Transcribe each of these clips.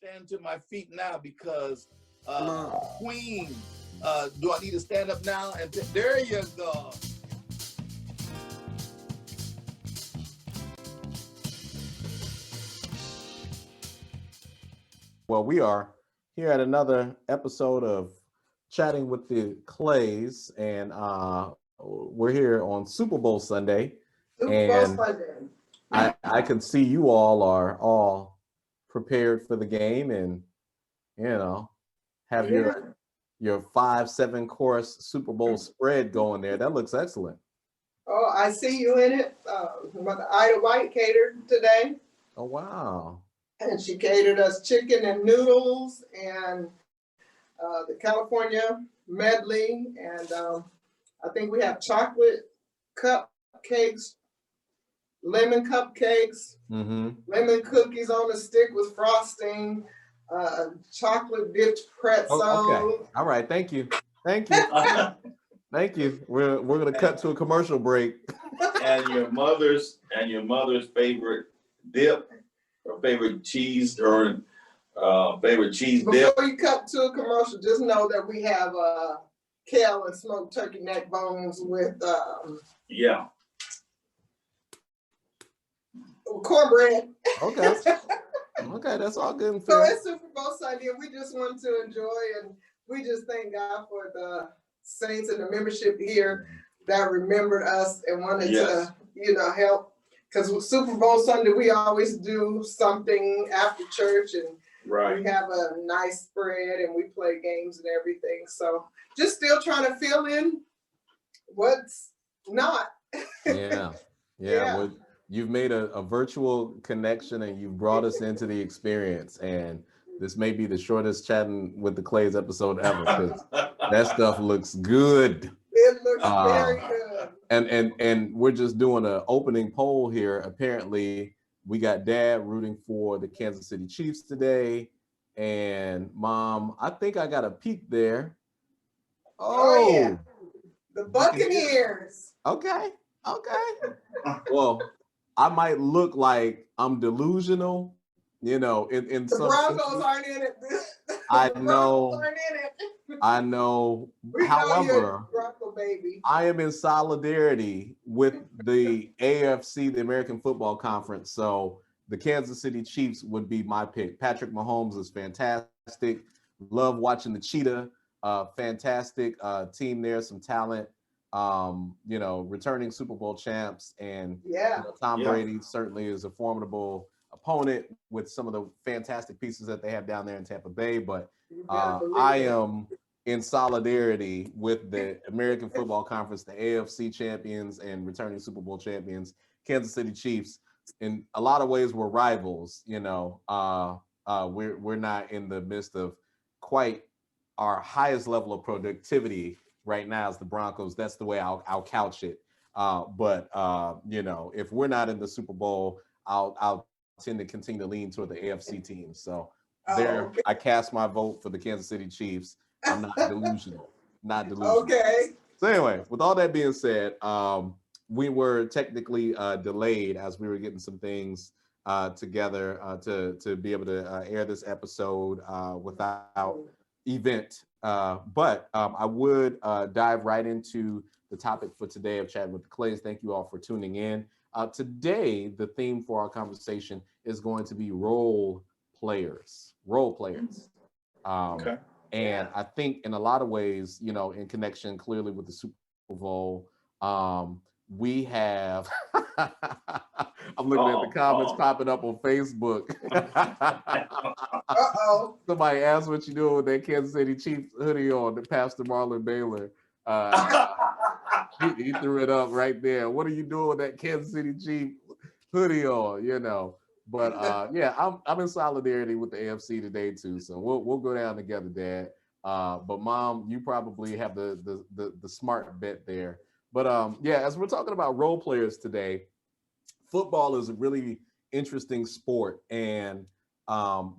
stand to my feet now because Queen, do I need to stand up now? And there you go. Well, we are here at another episode of Chatting with the Clays, and we're here on Super Bowl Sunday. I can see you all are all prepared for the game, and have your 5-7 course Super Bowl spread going there. That looks excellent. Oh, I see you in it. Mother Ida White catered today. Oh, wow. And she catered us chicken and noodles and the California medley. And I think we have chocolate cupcakes, lemon cupcakes, lemon cookies on a stick with frosting, chocolate dipped pretzel. Oh, okay. All right. Thank you. Thank you. We're gonna cut to a commercial break. And your mother's favorite dip, or favorite cheese, or favorite cheese dip. Before you cut to a commercial, just know that we have kale and smoked turkey neck bones with cornbread. Okay. Okay, that's all good and So fair. it's Super Bowl Sunday, and we just want to enjoy, and we just thank God for the saints and the membership here that remembered us and wanted to, help. Because Super Bowl Sunday, we always do something after church, and we have a nice spread, and we play games and everything. So just still trying to fill in what's not. Yeah. Well, you've made a virtual connection, and you've brought us into the experience. And this may be the shortest Chatting with the Clays episode ever, because that stuff looks good. It looks very good. And we're just doing an opening poll here. Apparently, we got Dad rooting for the Kansas City Chiefs today, and Mom, I think I got a peek there. Oh yeah, the Buccaneers. Okay. Well, I might look like I'm delusional, in the some Broncos aren't in it. I know. However, Bronco baby. I am in solidarity with the AFC, the American Football Conference. So the Kansas City Chiefs would be my pick. Patrick Mahomes is fantastic. Love watching the Cheetah. Fantastic team there, some talent. Returning Super Bowl champs, and Tom Brady certainly is a formidable opponent with some of the fantastic pieces that they have down there in Tampa Bay. But I am in solidarity with the American Football Conference, the AFC champions and returning Super Bowl champions, Kansas City Chiefs. In a lot of ways, we're rivals. We're not in the midst of quite our highest level of productivity right now as the Broncos. That's the way I'll couch it. But if we're not in the Super Bowl, I'll tend to continue to lean toward the AFC teams. So I cast my vote for the Kansas City Chiefs. I'm not delusional. Okay. So anyway, with all that being said, we were technically delayed as we were getting some things together to be able to air this episode without event. But I would dive right into the topic for today of Chatting with the Clays. Thank you all for tuning in. Today, the theme for our conversation is going to be role players. Okay. And I think in a lot of ways, in connection clearly with the Super Bowl, we have, I'm looking at the comments popping up on Facebook. Somebody asked what you doing with that Kansas City Chiefs hoodie on, the Pastor Marlon Baylor. He threw it up right there. What are you doing with that Kansas City Chiefs hoodie on, But I'm in solidarity with the AFC today too. So we'll go down together, Dad. But Mom, you probably have the smart bet there. But as we're talking about role players today, football is a really interesting sport, and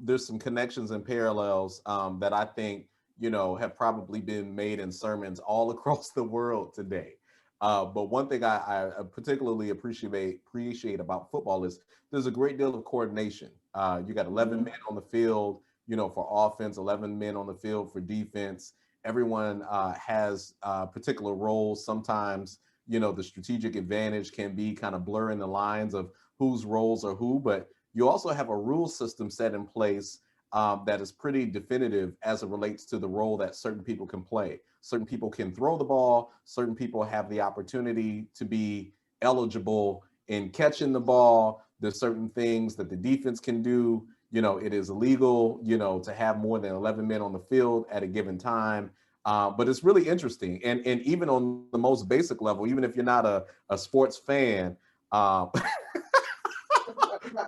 there's some connections and parallels that I think have probably been made in sermons all across the world today. But one thing I particularly appreciate about football is there's a great deal of coordination. You got 11 men on the field. for offense, 11 men on the field for defense. Everyone has particular roles. Sometimes, the strategic advantage can be kind of blurring the lines of whose roles are who, but you also have a rule system set in place that is pretty definitive as it relates to the role that certain people can play. Certain people can throw the ball. Certain people have the opportunity to be eligible in catching the ball. There's certain things that the defense can do. It is illegal, to have more than 11 men on the field at a given time. But it's really interesting. And even on the most basic level, even if you're not a sports fan,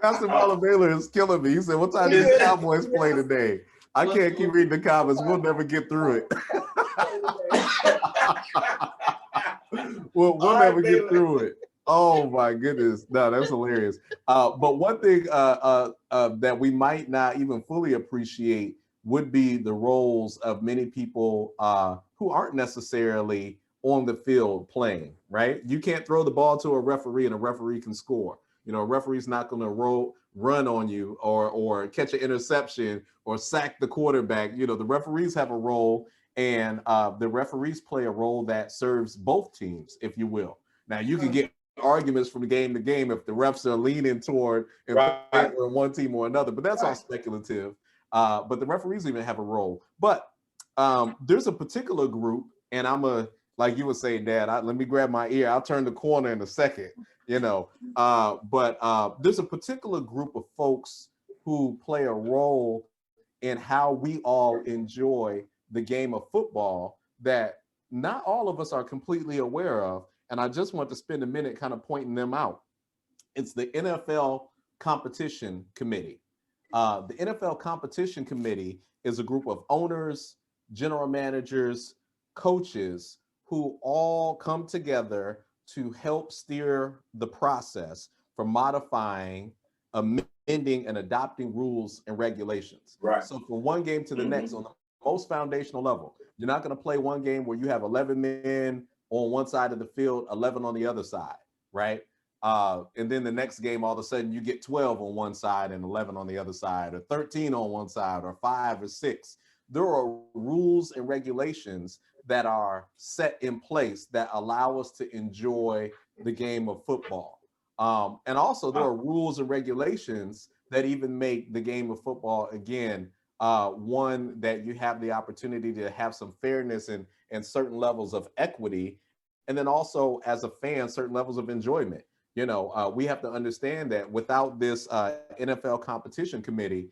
Pastor Baylor is killing me. He said, what time do the Cowboys play today? I can't keep reading the comments. We'll never get through it. we'll never get through it. Oh my goodness. No, that's hilarious. But one thing that we might not even fully appreciate would be the roles of many people who aren't necessarily on the field playing, right? You can't throw the ball to a referee and a referee can score. A referee's not going to run on you or catch an interception or sack the quarterback. The referees have a role, and the referees play a role that serves both teams, if you will. Now, you can get arguments from game to game if the refs are leaning toward in favor of one team or another, but that's all speculative. But the referees even have a role. But there's a particular group, and like you were saying, Dad, let me grab my ear. I'll turn the corner in a second. But there's a particular group of folks who play a role in how we all enjoy the game of football that not all of us are completely aware of. And I just want to spend a minute kind of pointing them out. It's the NFL Competition Committee. The NFL Competition Committee is a group of owners, general managers, coaches who all come together to help steer the process for modifying, amending, and adopting rules and regulations. Right. So from one game to the next, on the most foundational level, you're not going to play one game where you have 11 men on one side of the field, 11 on the other side, right? And then the next game, all of a sudden, you get 12 on one side and 11 on the other side, or 13 on one side, or 5 or 6. There are rules and regulations that are set in place that allow us to enjoy the game of football. And also there are rules and regulations that even make the game of football, again, one that you have the opportunity to have some fairness and certain levels of equity. And then also as a fan, certain levels of enjoyment. We have to understand that without this NFL competition committee,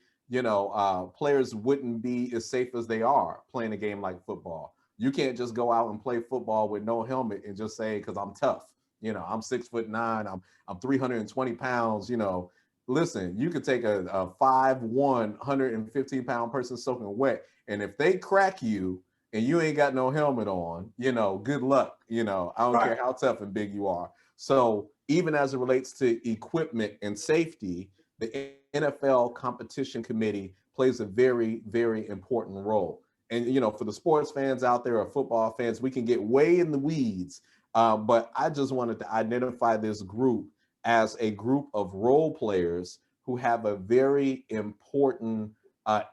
players wouldn't be as safe as they are playing a game like football. You can't just go out and play football with no helmet and just say, because I'm tough. I'm 6'9", I'm 320 pounds. Listen, you could take a 5'1", 115-pound person soaking wet, and if they crack you and you ain't got no helmet on, good luck. I don't care how tough and big you are. So even as it relates to equipment and safety, the NFL Competition Committee plays a very, very important role. And, for the sports fans out there or football fans, we can get way in the weeds. But I just wanted to identify this group as a group of role players who have a very important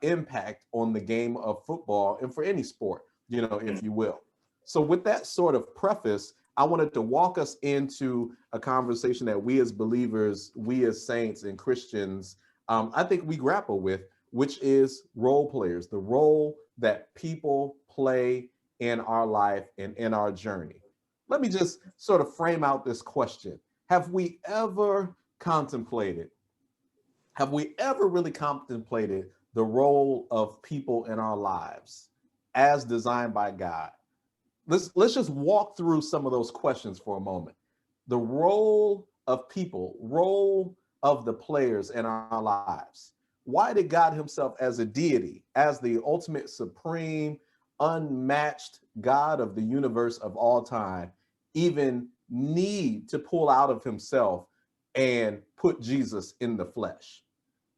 impact on the game of football and for any sport, if you will. So with that sort of preface, I wanted to walk us into a conversation that we as believers, we as saints and Christians, I think we grapple with, which is role players, the role that people play in our life and in our journey. Let me just sort of frame out this question. Have we ever really contemplated the role of people in our lives as designed by God? Let's just walk through some of those questions for a moment. The role of people, role of the players in our lives. Why did God himself as a deity, as the ultimate supreme, unmatched God of the universe of all time, even need to pull out of himself and put Jesus in the flesh?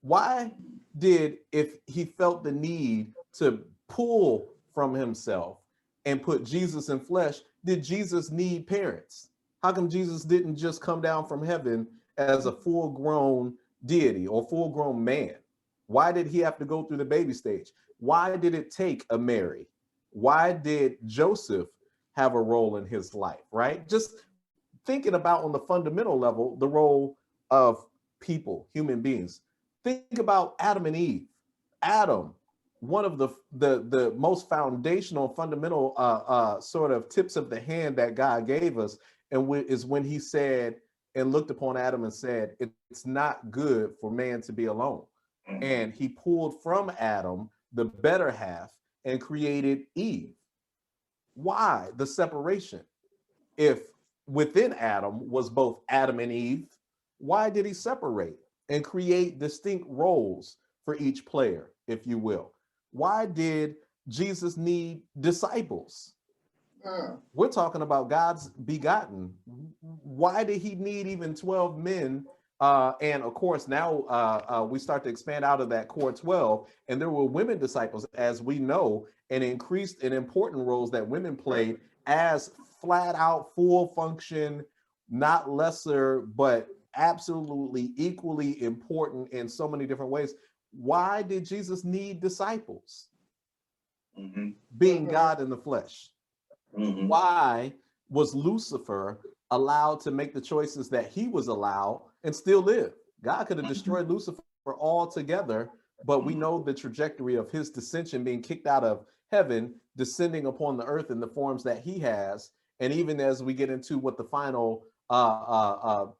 Why did, if he felt the need to pull from himself and put Jesus in flesh, did Jesus need parents? How come Jesus didn't just come down from heaven as a full-grown deity or full-grown man? Why did he have to go through the baby stage? Why did it take a Mary? Why did Joseph have a role in his life, right? Just thinking about on the fundamental level, the role of people, human beings. Think about Adam and Eve. Adam, one of the most foundational, fundamental sort of tips of the hand that God gave us, and is when he said and looked upon Adam and said, it's not good for man to be alone. And he pulled from Adam the better half and created Eve. Why the separation? If within Adam was both Adam and Eve, why did he separate and create distinct roles for each player, if you will? Why did Jesus need disciples? We're talking about God's begotten. Why did he need even 12 men? And of course, now we start to expand out of that core 12, and there were women disciples, as we know, and increased in important roles that women played as flat out full function, not lesser, but absolutely equally important in so many different ways. Why did Jesus need disciples? Being God in the flesh. Why was Lucifer allowed to make the choices that he was allowed and still live? God could have destroyed Lucifer altogether, but we know the trajectory of his dissension, being kicked out of heaven, descending upon the earth in the forms that he has. And even as we get into what the final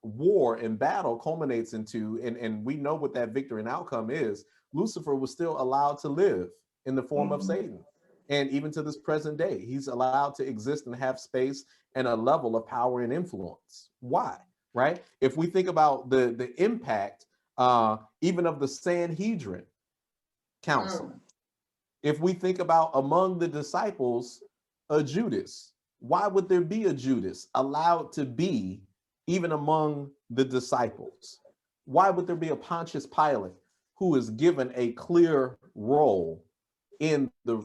war and battle culminates into, and we know what that victory and outcome is, Lucifer was still allowed to live in the form of Satan. And even to this present day, he's allowed to exist and have space and a level of power and influence. Why? Right? If we think about the impact even of the Sanhedrin Council, if we think about among the disciples, a Judas, why would there be a Judas allowed to be even among the disciples? Why would there be a Pontius Pilate who is given a clear role in the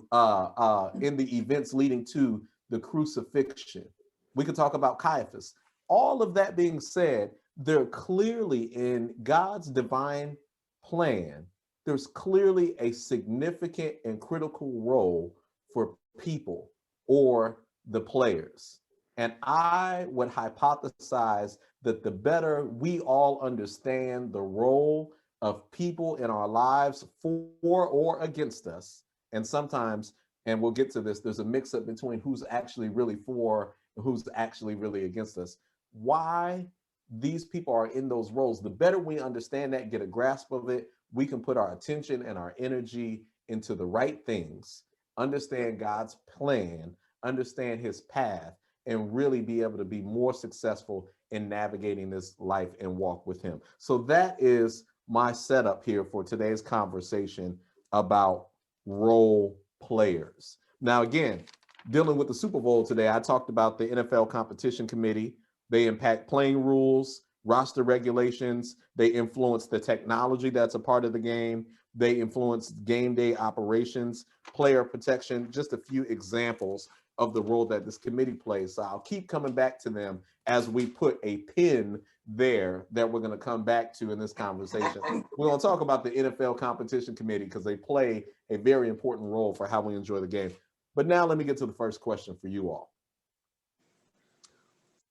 events leading to the crucifixion? We could talk about Caiaphas. All of that being said, they're clearly in God's divine plan. There's clearly a significant and critical role for people or the players. And I would hypothesize that the better we all understand the role of people in our lives for or against us, and sometimes, and we'll get to this, there's a mix up between who's actually really for and who's actually really against us. Why these people are in those roles, the better we understand that, get a grasp of it, we can put our attention and our energy into the right things, understand God's plan, understand his path, and really be able to be more successful in navigating this life and walk with him. So that is my setup here for today's conversation about role players. Now, again, dealing with the Super Bowl today, I talked about the NFL Competition Committee. They impact playing rules, roster regulations. They influence the technology that's a part of the game. They influence game day operations, player protection, just a few examples of the role that this committee plays. So I'll keep coming back to them as we put a pin there that we're going to come back to in this conversation. We're going to talk about the NFL Competition Committee because they play a very important role for how we enjoy the game. But now let me get to the first question for you all.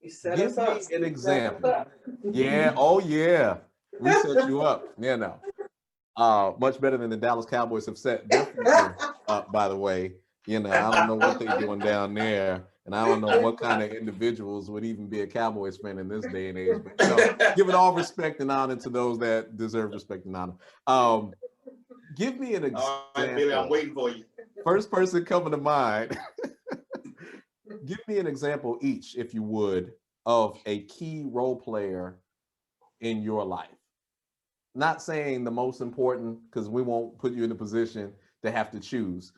Give me an example. Yeah, oh yeah. We set you up. Yeah, no. Much better than the Dallas Cowboys have set their future up, by the way. You know, I don't know what they're doing down there. And I don't know what kind of individuals would even be a Cowboys fan in this day and age. But you know, give it all respect and honor to those that deserve respect and honor. Give me an example. All right, Billy, I'm waiting for you. First person coming to mind. Give me an example each, if you would, of a key role player in your life. Not saying the most important, because we won't put you in a position to have to choose.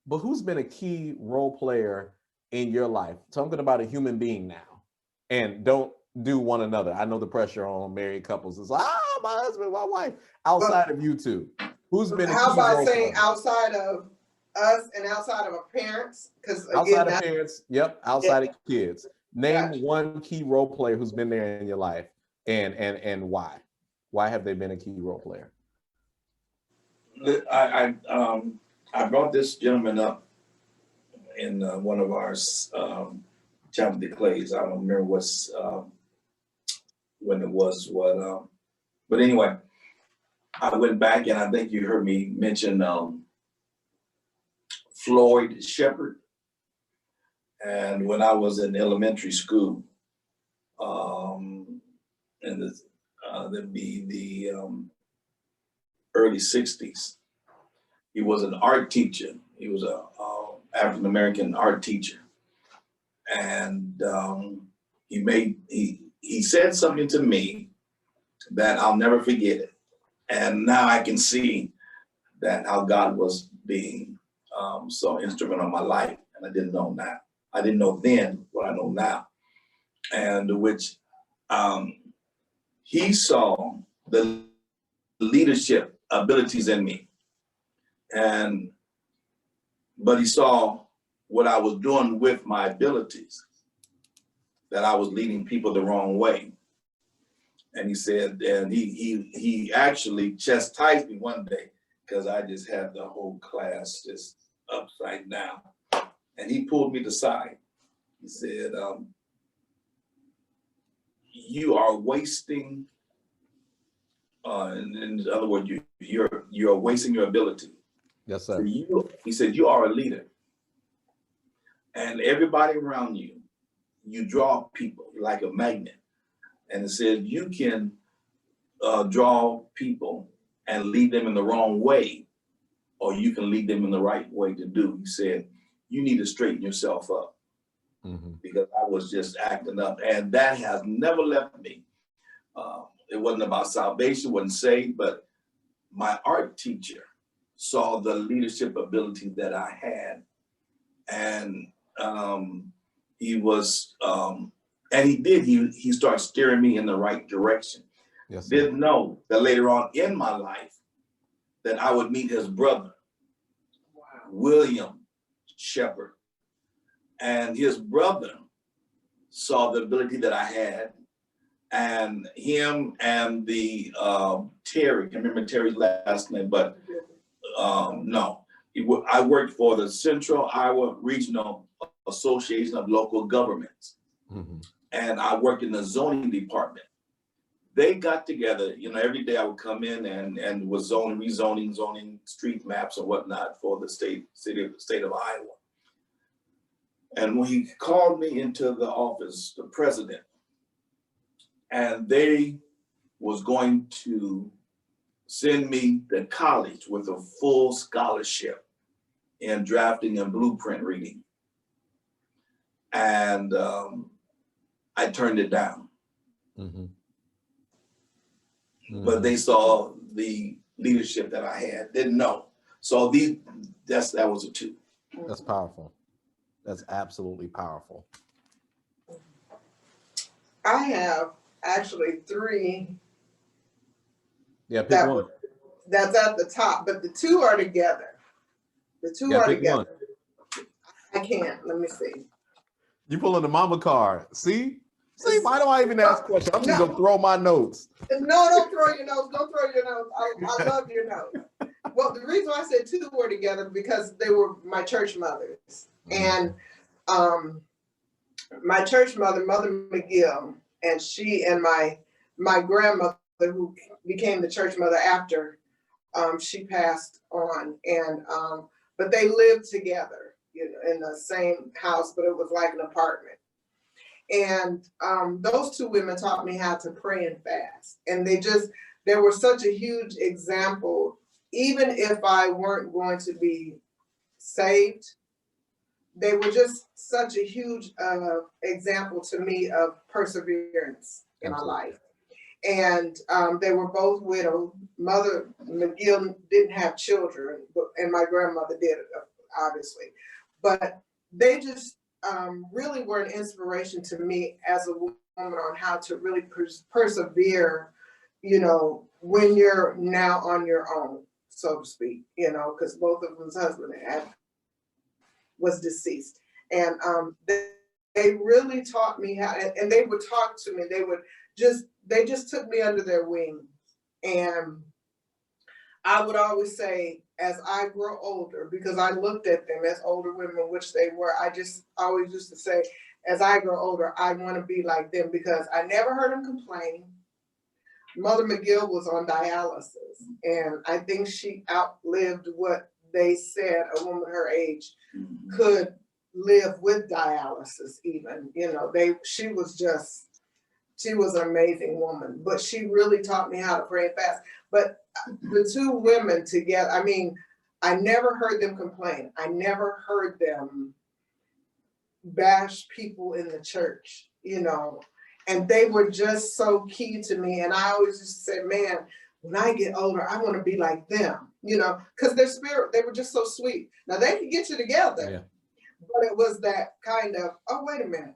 But who's been a key role player in your life? Talking about a human being now. And don't do one another. I know the pressure on married couples is like, my husband, my wife. Outside of you two, who's been a key role player? How about saying outside of us and outside of our parents? Because outside of parents, yep, outside of kids. Name one key role player who's been there in your life and why. Why have they been a key role player? I brought this gentleman up in one of our chapter declares. I don't remember when it was but anyway, I went back and I think you heard me mention Floyd Shepard. And when I was in elementary school, in that'd be the early '60s, he was an art teacher. He was a African American art teacher, and he said something to me that I'll never forget it. And now I can see that how God was being so instrumental in my life, and I didn't know now. I didn't know then what I know now, and which he saw the leadership abilities in me, but he saw what I was doing with my abilities, that I was leading people the wrong way. And he said, and he actually chastised me one day because I just had the whole class just upside down. And he pulled me to the side. He said, you are wasting, in other words, you're wasting your ability. Yes, sir. He said, you are a leader. And everybody around you, you draw people like a magnet. And it said, you can draw people and lead them in the wrong way, or you can lead them in the right way to do. He said, you need to straighten yourself up. Mm-hmm. Because I was just acting up, and that has never left me. It wasn't about salvation, wasn't saved, but my art teacher saw the leadership ability that I had, and he was, and he started steering me in the right direction. Yes, didn't know that later on in my life that I would meet his brother, William Shepard. And his brother saw the ability that I had, and him and the Terry, I can't remember Terry's last name, but no. I worked for the Central Iowa Regional Association of Local Governments. Mm-hmm. And I worked in the zoning department. They got together, every day I would come in and was rezoning street maps and whatnot for the state of Iowa. And when he called me into the office, the president, and they was going to send me to college with a full scholarship in drafting and blueprint reading. And I turned it down. Mm-hmm. Mm-hmm. But they saw the leadership that I had, didn't know. So that was a two. That's powerful. That's absolutely powerful. I have actually three. Yeah, pick one. That's at the top, but the two are together. The two are together. One. I can't. Let me see. You pulling the mama card. See, why do I even ask questions? I'm just gonna throw my notes. No, don't throw your notes. Don't throw your notes. I love your notes. Well, the reason why I said two were together because they were my church mothers. And my church mother, Mother McGill, and she and my grandmother, who became the church mother after she passed on, and but they lived together, in the same house, but it was like an apartment. And those two women taught me how to pray and fast, and they were such a huge example. Even if I weren't going to be saved, they were just such a huge example to me of perseverance in my life. And they were both widowed. Mother McGill didn't have children, and my grandmother did, obviously. But they just really were an inspiration to me as a woman on how to really persevere, when you're now on your own, so to speak, because both of them's husband was deceased. And they really taught me how, and they would talk to me. They just took me under their wing. And I would always say, as I grow older, because I looked at them as older women, which they were, I just always used to say, as I grow older, I want to be like them because I never heard them complain. Mother McGill was on dialysis, and I think she outlived what they said a woman her age could live with dialysis even. You know, she was an amazing woman, but she really taught me how to pray and fast. But the two women together, I mean, I never heard them complain. I never heard them bash people in the church, you know, and they were just so key to me. And I always used to say, man, when I get older, I want to be like them, you know, because their spirit, they were just so sweet. Now they could get you together, but it was that kind of, oh, wait a minute.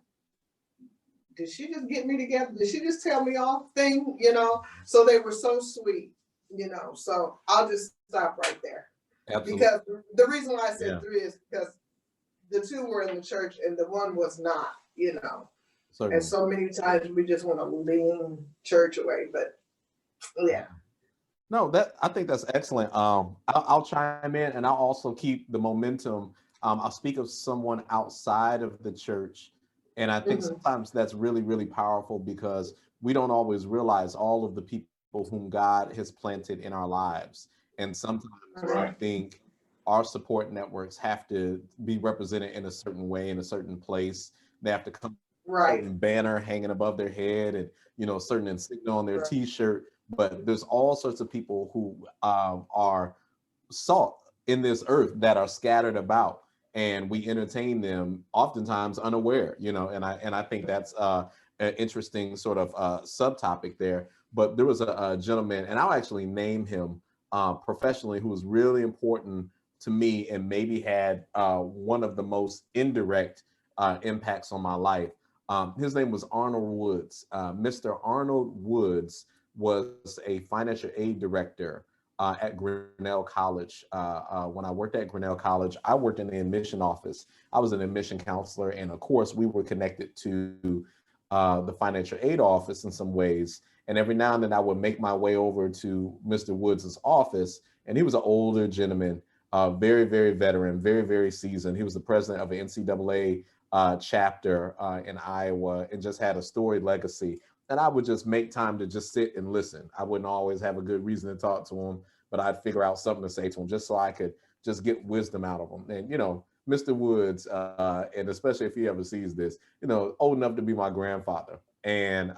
Did she just get me together? Did she just tell me off thing, you know? So they were so sweet, you know. So I'll just stop right there. Absolutely. Because the reason why I said 3 is because the 2 were in the church and the 1 was not, you know. Certainly. And so many times we just want to lean church away, but yeah. No, I think that's excellent. I'll chime in and I'll also keep the momentum. I'll speak of someone outside of the church. And I think sometimes that's really, really powerful because we don't always realize all of the people whom God has planted in our lives. And sometimes I think our support networks have to be represented in a certain way, in a certain place. They have to come with a certain banner hanging above their head and, you know, a certain insignia on their t-shirt. But there's all sorts of people who are salt in this earth that are scattered about. And we entertain them oftentimes unaware, you know, and I think that's an interesting sort of subtopic there. But there was a gentleman, and I'll actually name him professionally, who was really important to me and maybe had one of the most indirect impacts on my life. His name was Arnold Woods. Mr. Arnold Woods was a financial aid director at Grinnell College. When I worked at Grinnell College, I worked in the admission office. I was an admission counselor, and of course, we were connected to the financial aid office in some ways. And every now and then, I would make my way over to Mr. Woods' office, and he was an older gentleman, very, very veteran, very, very seasoned. He was the president of an NCAA chapter in Iowa, and just had a storied legacy. And I would just make time to just sit and listen. I wouldn't always have a good reason to talk to him, but I'd figure out something to say to him just so I could just get wisdom out of him. And, you know, Mr. Woods, and especially if he ever sees this, you know, old enough to be my grandfather. And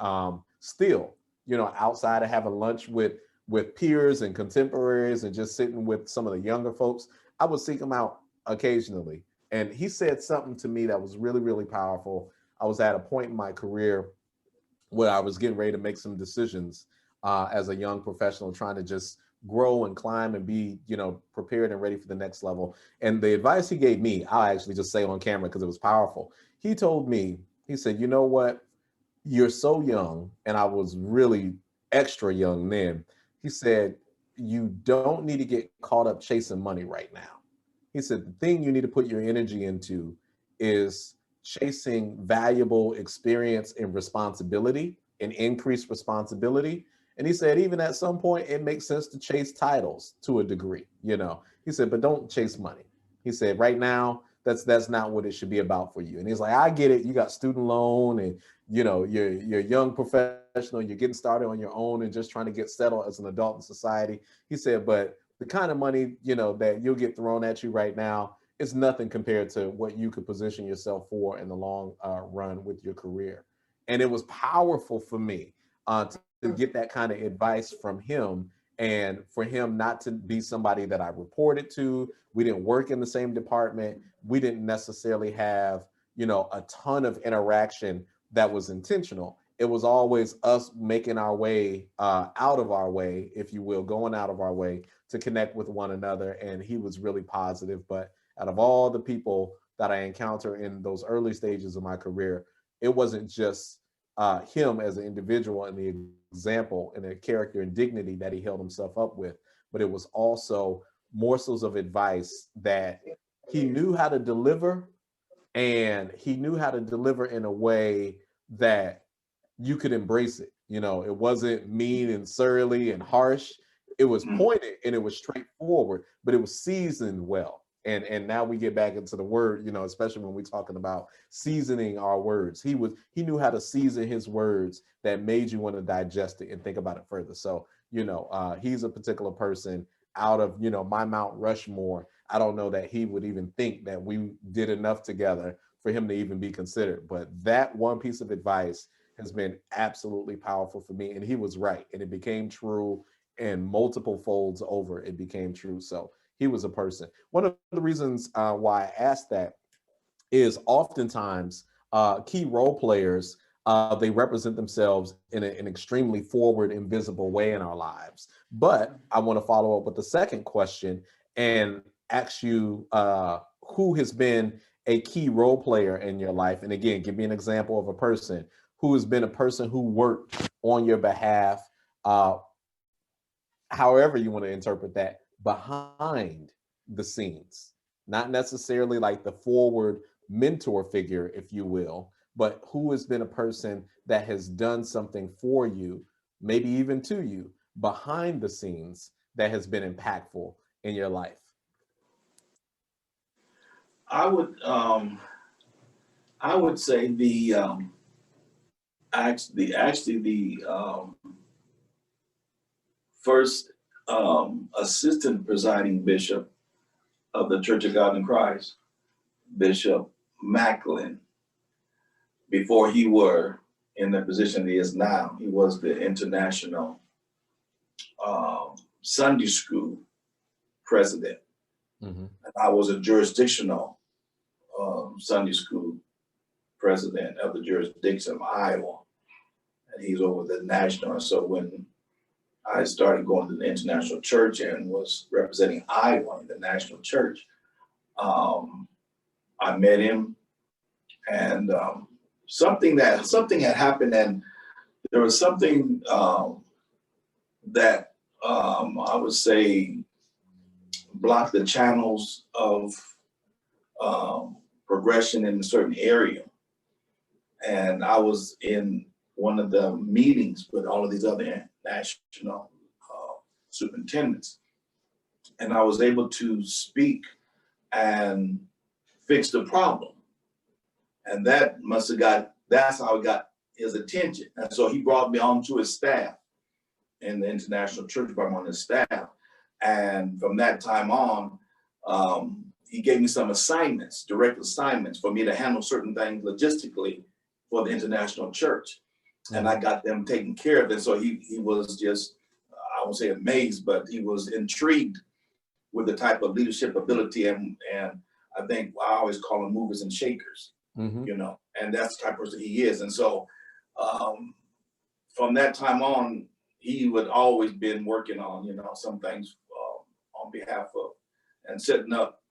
still, you know, outside of having lunch with peers and contemporaries and just sitting with some of the younger folks, I would seek him out occasionally. And he said something to me that was really, really powerful. I was at a point in my career where I was getting ready to make some decisions as a young professional, trying to just grow and climb and be, you know, prepared and ready for the next level. And the advice he gave me, I'll actually just say on camera because it was powerful. He told me, he said, you know what? You're so young. And I was really extra young then. He said, you don't need to get caught up chasing money right now. He said, the thing you need to put your energy into is chasing valuable experience and responsibility and increased responsibility. And he said, even at some point, it makes sense to chase titles to a degree, you know. He said, but don't chase money. He said, right now, that's not what it should be about for you. And he's like, I get it. You got student loan and, you know, you're a young professional, you're getting started on your own and just trying to get settled as an adult in society. He said, but the kind of money, you know, that you'll get thrown at you right now, it's nothing compared to what you could position yourself for in the long run with your career. And it was powerful for me to get that kind of advice from him, and for him not to be somebody that I reported to. We didn't work in the same department. We didn't necessarily have, you know, a ton of interaction that was intentional. It was always us making our way out of our way, if you will, going out of our way to connect with one another. And he was really positive. But out of all the people that I encounter in those early stages of my career, it wasn't just him as an individual and the example and the character and dignity that he held himself up with, but it was also morsels of advice that he knew how to deliver, and he knew how to deliver in a way that you could embrace it. You know, it wasn't mean and surly and harsh. it was pointed and it was straightforward, but it was seasoned well. And now we get back into the word, you know, especially when we're talking about seasoning our words. He knew how to season his words that made you want to digest it and think about it further. So, you know, he's a particular person out of, you know, my Mount Rushmore. I don't know that he would even think that we did enough together for him to even be considered. But that one piece of advice has been absolutely powerful for me. And he was right. And it became true, and multiple folds over, it became true. So he was a person. One of the reasons why I asked that is oftentimes key role players, they represent themselves in an extremely forward and visible way in our lives. But I want to follow up with the second question and ask you who has been a key role player in your life. And again, give me an example of a person who has been a person who worked on your behalf, however you want to interpret that, behind the scenes, not necessarily like the forward mentor figure, if you will, but who has been a person that has done something for you, maybe even to you, behind the scenes, that has been impactful in your life. I would say the first assistant presiding bishop of the Church of God in Christ, Bishop Macklin. Before he were in the position he is now, he was the international Sunday school president. Mm-hmm. And I was a jurisdictional Sunday school president of the jurisdiction of Iowa. And he's over the national. And so when I started going to the international church and was representing Iowa in the national church, I met him, and something had happened, and there was something that I would say blocked the channels of progression in a certain area. And I was in one of the meetings with all of these other national superintendents, and I was able to speak and fix the problem. And that's how it got his attention. And so he brought me onto his staff in the International Church, brought me on his staff. And from that time on, he gave me some assignments, direct assignments for me to handle certain things logistically for the International Church. And I got them taken care of. And so he was just, I won't say amazed, but he was intrigued with the type of leadership ability. And I think I always call them movers and shakers, you know, and that's the type of person he is. And so from that time on, he would always been working on, you know, some things on behalf of and setting up.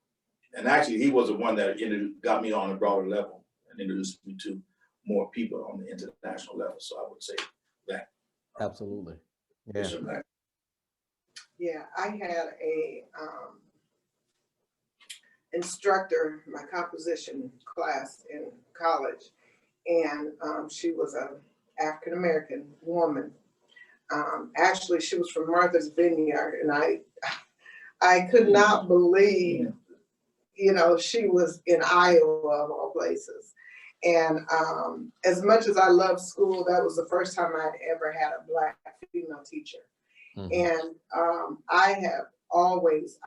And actually, he was the one that got me on a broader level and introduced me to more people on the international level. So I would say that. Absolutely. Yeah. Yeah, I had a instructor, my composition class in college, and she was an African-American woman. Actually, she was from Martha's Vineyard, and I could not believe, you know, she was in Iowa of all places. And as much as I love school, that was the first time I'd ever had a Black female teacher. Mm-hmm. And I've always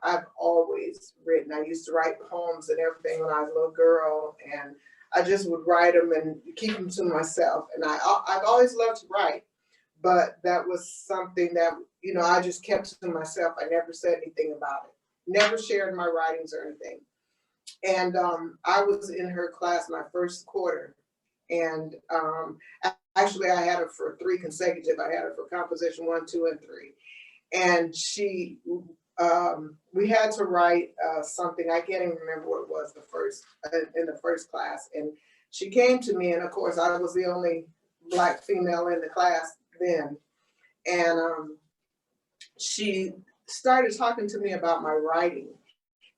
written. I used to write poems and everything when I was a little girl, and I just would write them and keep them to myself. And I've always loved to write, but that was something that, you know, I just kept to myself. I never said anything about it, never shared my writings or anything. And I was in her class my first quarter, and actually I had her for 3 consecutive. I had her for composition 1, 2, and 3. And she, we had to write something. I can't even remember what it was in the first class. And she came to me, and of course I was the only Black female in the class then. And she started talking to me about my writing.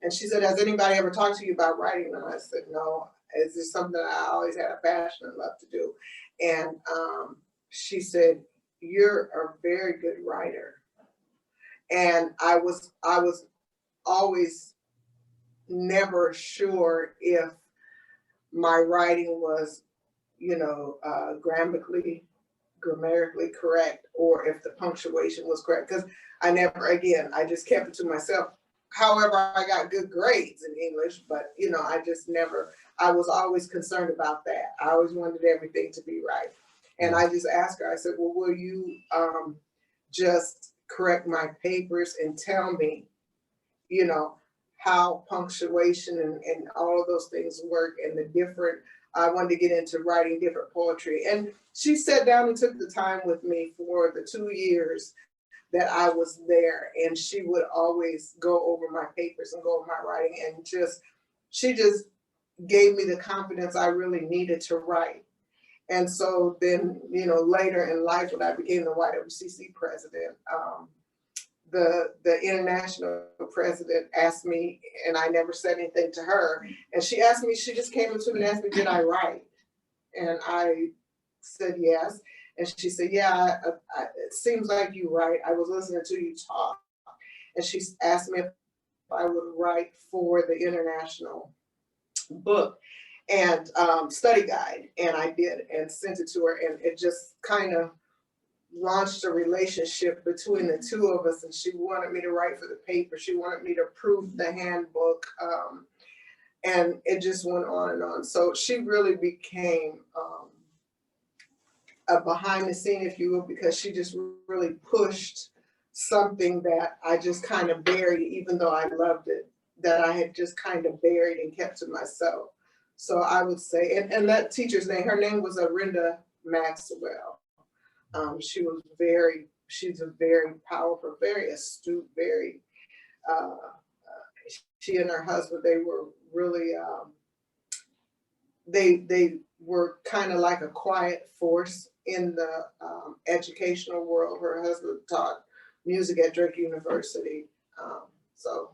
And she said, "Has anybody ever talked to you about writing?" And I said, "No, it's just something that I always had a passion and love to do." And she said, "You're a very good writer." And I was always never sure if my writing was, grammatically correct, or if the punctuation was correct. Because I just kept it to myself. However, I got good grades in English, but I was always concerned about that. I always wanted everything to be right. And I just asked her, I said, well, will you just correct my papers and tell me, how punctuation and all of those things work, and I wanted to get into writing different poetry. And she sat down and took the time with me for the 2 years that I was there. And she would always go over my papers and go over my writing, and she just gave me the confidence I really needed to write. And so then, later in life, when I became the YWCC president, the international president asked me, and I never said anything to her. And she just came into me and asked me, did I write? And I said, yes. And she said, yeah, it seems like you write. I was listening to you talk. And she asked me if I would write for the international book and study guide. And I did, and sent it to her. And it just kind of launched a relationship between the two of us. And she wanted me to write for the paper. She wanted me to proof the handbook. And it just went on and on. So she really became a behind the scene, if you will, because she just really pushed something that I just kind of buried, even though I loved it, that I had just kind of buried and kept to myself. So I would say, and that teacher's name, her name was Arinda Maxwell. She's a very powerful, very astute, she and her husband, they were really, they were kind of like a quiet force in the educational world. Her husband taught music at Drake University. So,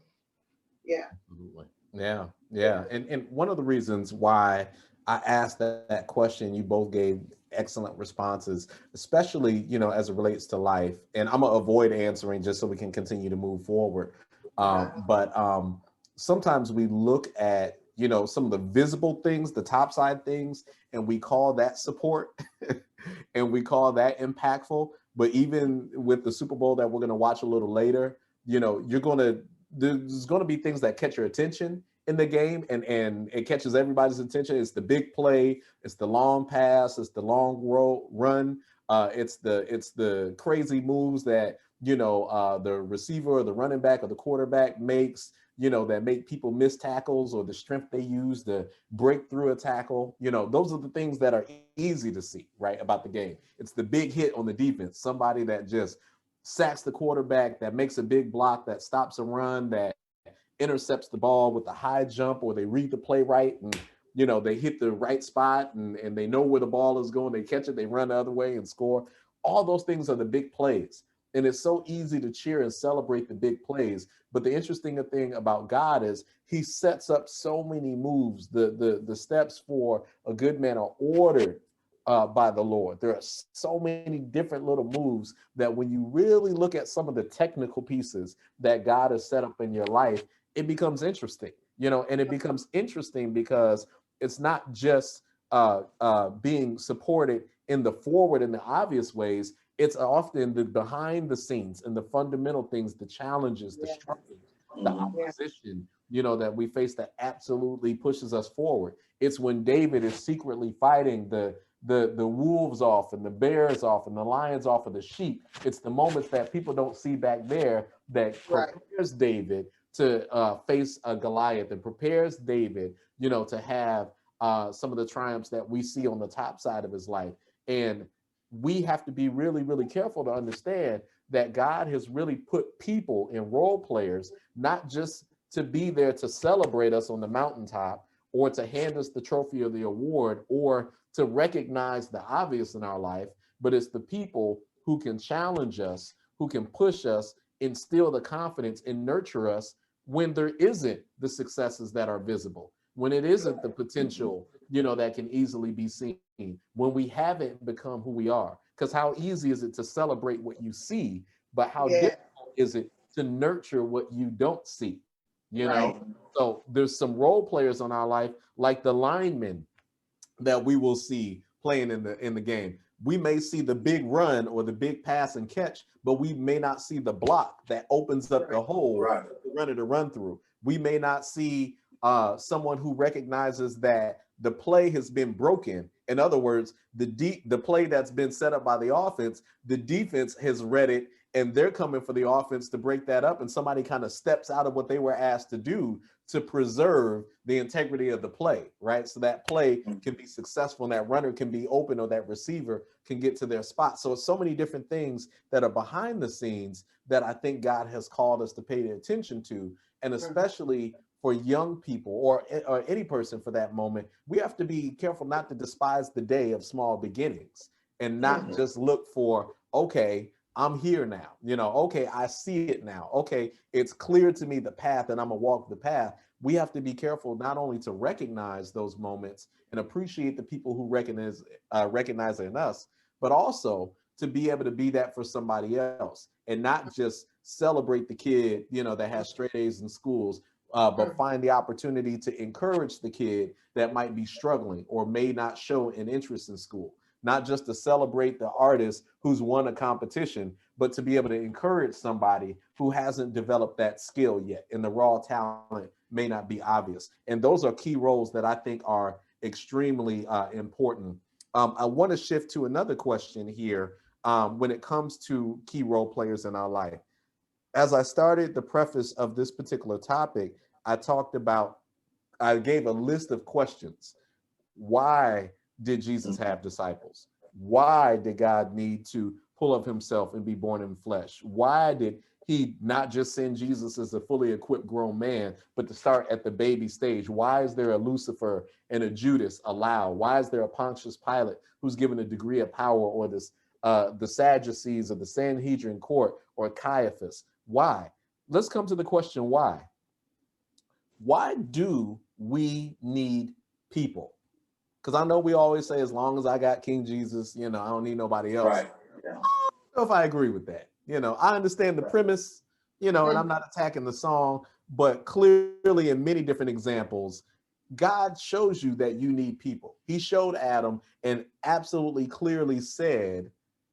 yeah. Absolutely. Yeah. And one of the reasons why I asked that question, you both gave excellent responses, especially, as it relates to life. And I'm gonna avoid answering just so we can continue to move forward. But sometimes we look at, some of the visible things, the top side things, and we call that support and we call that impactful. But even with the Super Bowl that we're going to watch a little later, there's going to be things that catch your attention in the game, and it catches everybody's attention. It's the big play, it's the long pass, it's the long run, it's the crazy moves that the receiver or the running back or the quarterback makes, that make people miss tackles, or the strength they use to break through a tackle. Those are the things that are easy to see, right, about the game. It's the big hit on the defense, somebody that just sacks the quarterback, that makes a big block, that stops a run, that intercepts the ball with a high jump, or they read the play right, and they hit the right spot, and they know where the ball is going, they catch it, they run the other way and score. All those things are the big plays. And it's so easy to cheer and celebrate the big plays. But the interesting thing about God is he sets up so many moves. The steps for a good man are ordered by the Lord. There are so many different little moves that when you really look at some of the technical pieces that God has set up in your life, it becomes interesting, and it becomes interesting because it's not just being supported in the forward and the obvious ways. It's often the behind the scenes and the fundamental things, the challenges, the struggles, the opposition, that we face that absolutely pushes us forward. It's when David is secretly fighting the wolves off and the bears off and the lions off of the sheep. It's the moments that people don't see back there that prepares David to face a Goliath, and prepares David, to have some of the triumphs that we see on the top side of his life. And we have to be really, really careful to understand that God has really put people in role players, not just to be there to celebrate us on the mountaintop, or to hand us the trophy or the award, or to recognize the obvious in our life, but it's the people who can challenge us, who can push us, instill the confidence, and nurture us when there isn't the successes that are visible, when it isn't the potential, that can easily be seen, when we haven't become who we are. Because how easy is it to celebrate what you see, but how difficult is it to nurture what you don't see, you Right. know? So there's some role players on our life, like the linemen that we will see playing in the game. We may see the big run or the big pass and catch, but we may not see the block that opens up the hole Right. for the runner to run through. We may not see someone who recognizes that the play has been broken. In other words, the play that's been set up by the offense, the defense has read it and they're coming for the offense to break that up, and somebody kind of steps out of what they were asked to do to preserve the integrity of the play, right? So that play can be successful and that runner can be open or that receiver can get to their spot. So it's so many different things that are behind the scenes that I think God has called us to pay attention to. And especially for young people or any person for that moment, we have to be careful not to despise the day of small beginnings and not just look for, okay, I'm here now, you know, okay, I see it now. Okay, it's clear to me the path and I'm gonna walk the path. We have to be careful not only to recognize those moments and appreciate the people who recognize it in us, but also to be able to be that for somebody else and not just celebrate the kid, you know, that has straight A's in schools, but find the opportunity to encourage the kid that might be struggling or may not show an interest in school. Not just to celebrate the artist who's won a competition, but to be able to encourage somebody who hasn't developed that skill yet and the raw talent may not be obvious. And those are key roles that I think are extremely important. I want to shift to another question here when it comes to key role players in our life. As I started the preface of this particular topic, I gave a list of questions. Why did Jesus have disciples? Why did God need to pull of himself and be born in flesh? Why did he not just send Jesus as a fully equipped grown man, but to start at the baby stage? Why is there a Lucifer and a Judas allowed? Why is there a Pontius Pilate who's given a degree of power, or the Sadducees or the Sanhedrin court or Caiaphas? Why? Let's come to the question, why? Why do we need people? Because I know we always say, as long as I got King Jesus, you know, I don't need nobody else. Right. Yeah. I don't know if I agree with that. You know, I understand the premise, you know, and I'm not attacking the song, but clearly in many different examples, God shows you that you need people. He showed Adam and absolutely clearly said,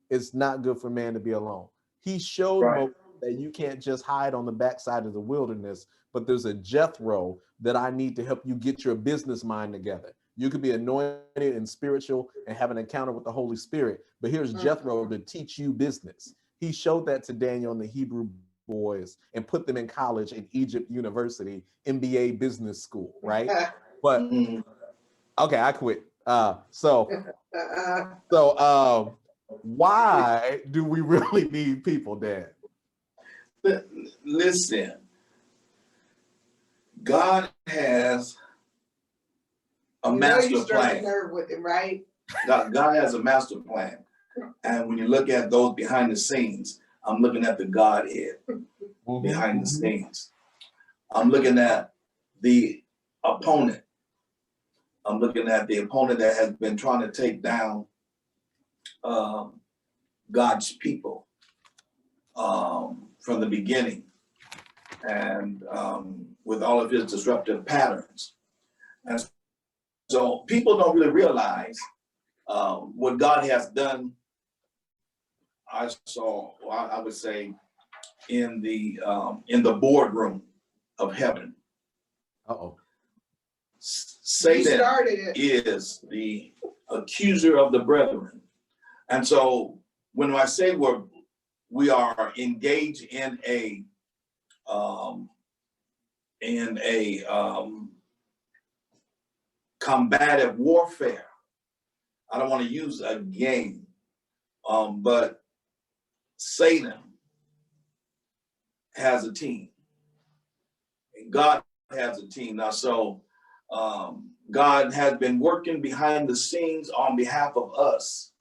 it's not good for man to be alone. He showed Moses that you can't just hide on the backside of the wilderness, but there's a Jethro that I need to help you get your business mind together. You could be anointed and spiritual and have an encounter with the Holy Spirit, but here's Jethro to teach you business. He showed that to Daniel and the Hebrew boys and put them in college at Egypt University, MBA business school, right? But okay, I quit. Why do we really need people, Dad? Listen, God has a master plan. Nerve with it, right? God has a master plan. And when you look at those behind the scenes, I'm looking at the Godhead behind the scenes. I'm looking at the opponent. I'm looking at the opponent that has been trying to take down God's people from the beginning, and with all of his disruptive patterns. And so people don't really realize what God has done. I would say, in the boardroom of heaven. Satan is the accuser of the brethren. And so when I say we are engaged in a combative warfare, I don't want to use a game, but Satan has a team. And God has a team. Now, so God has been working behind the scenes on behalf of us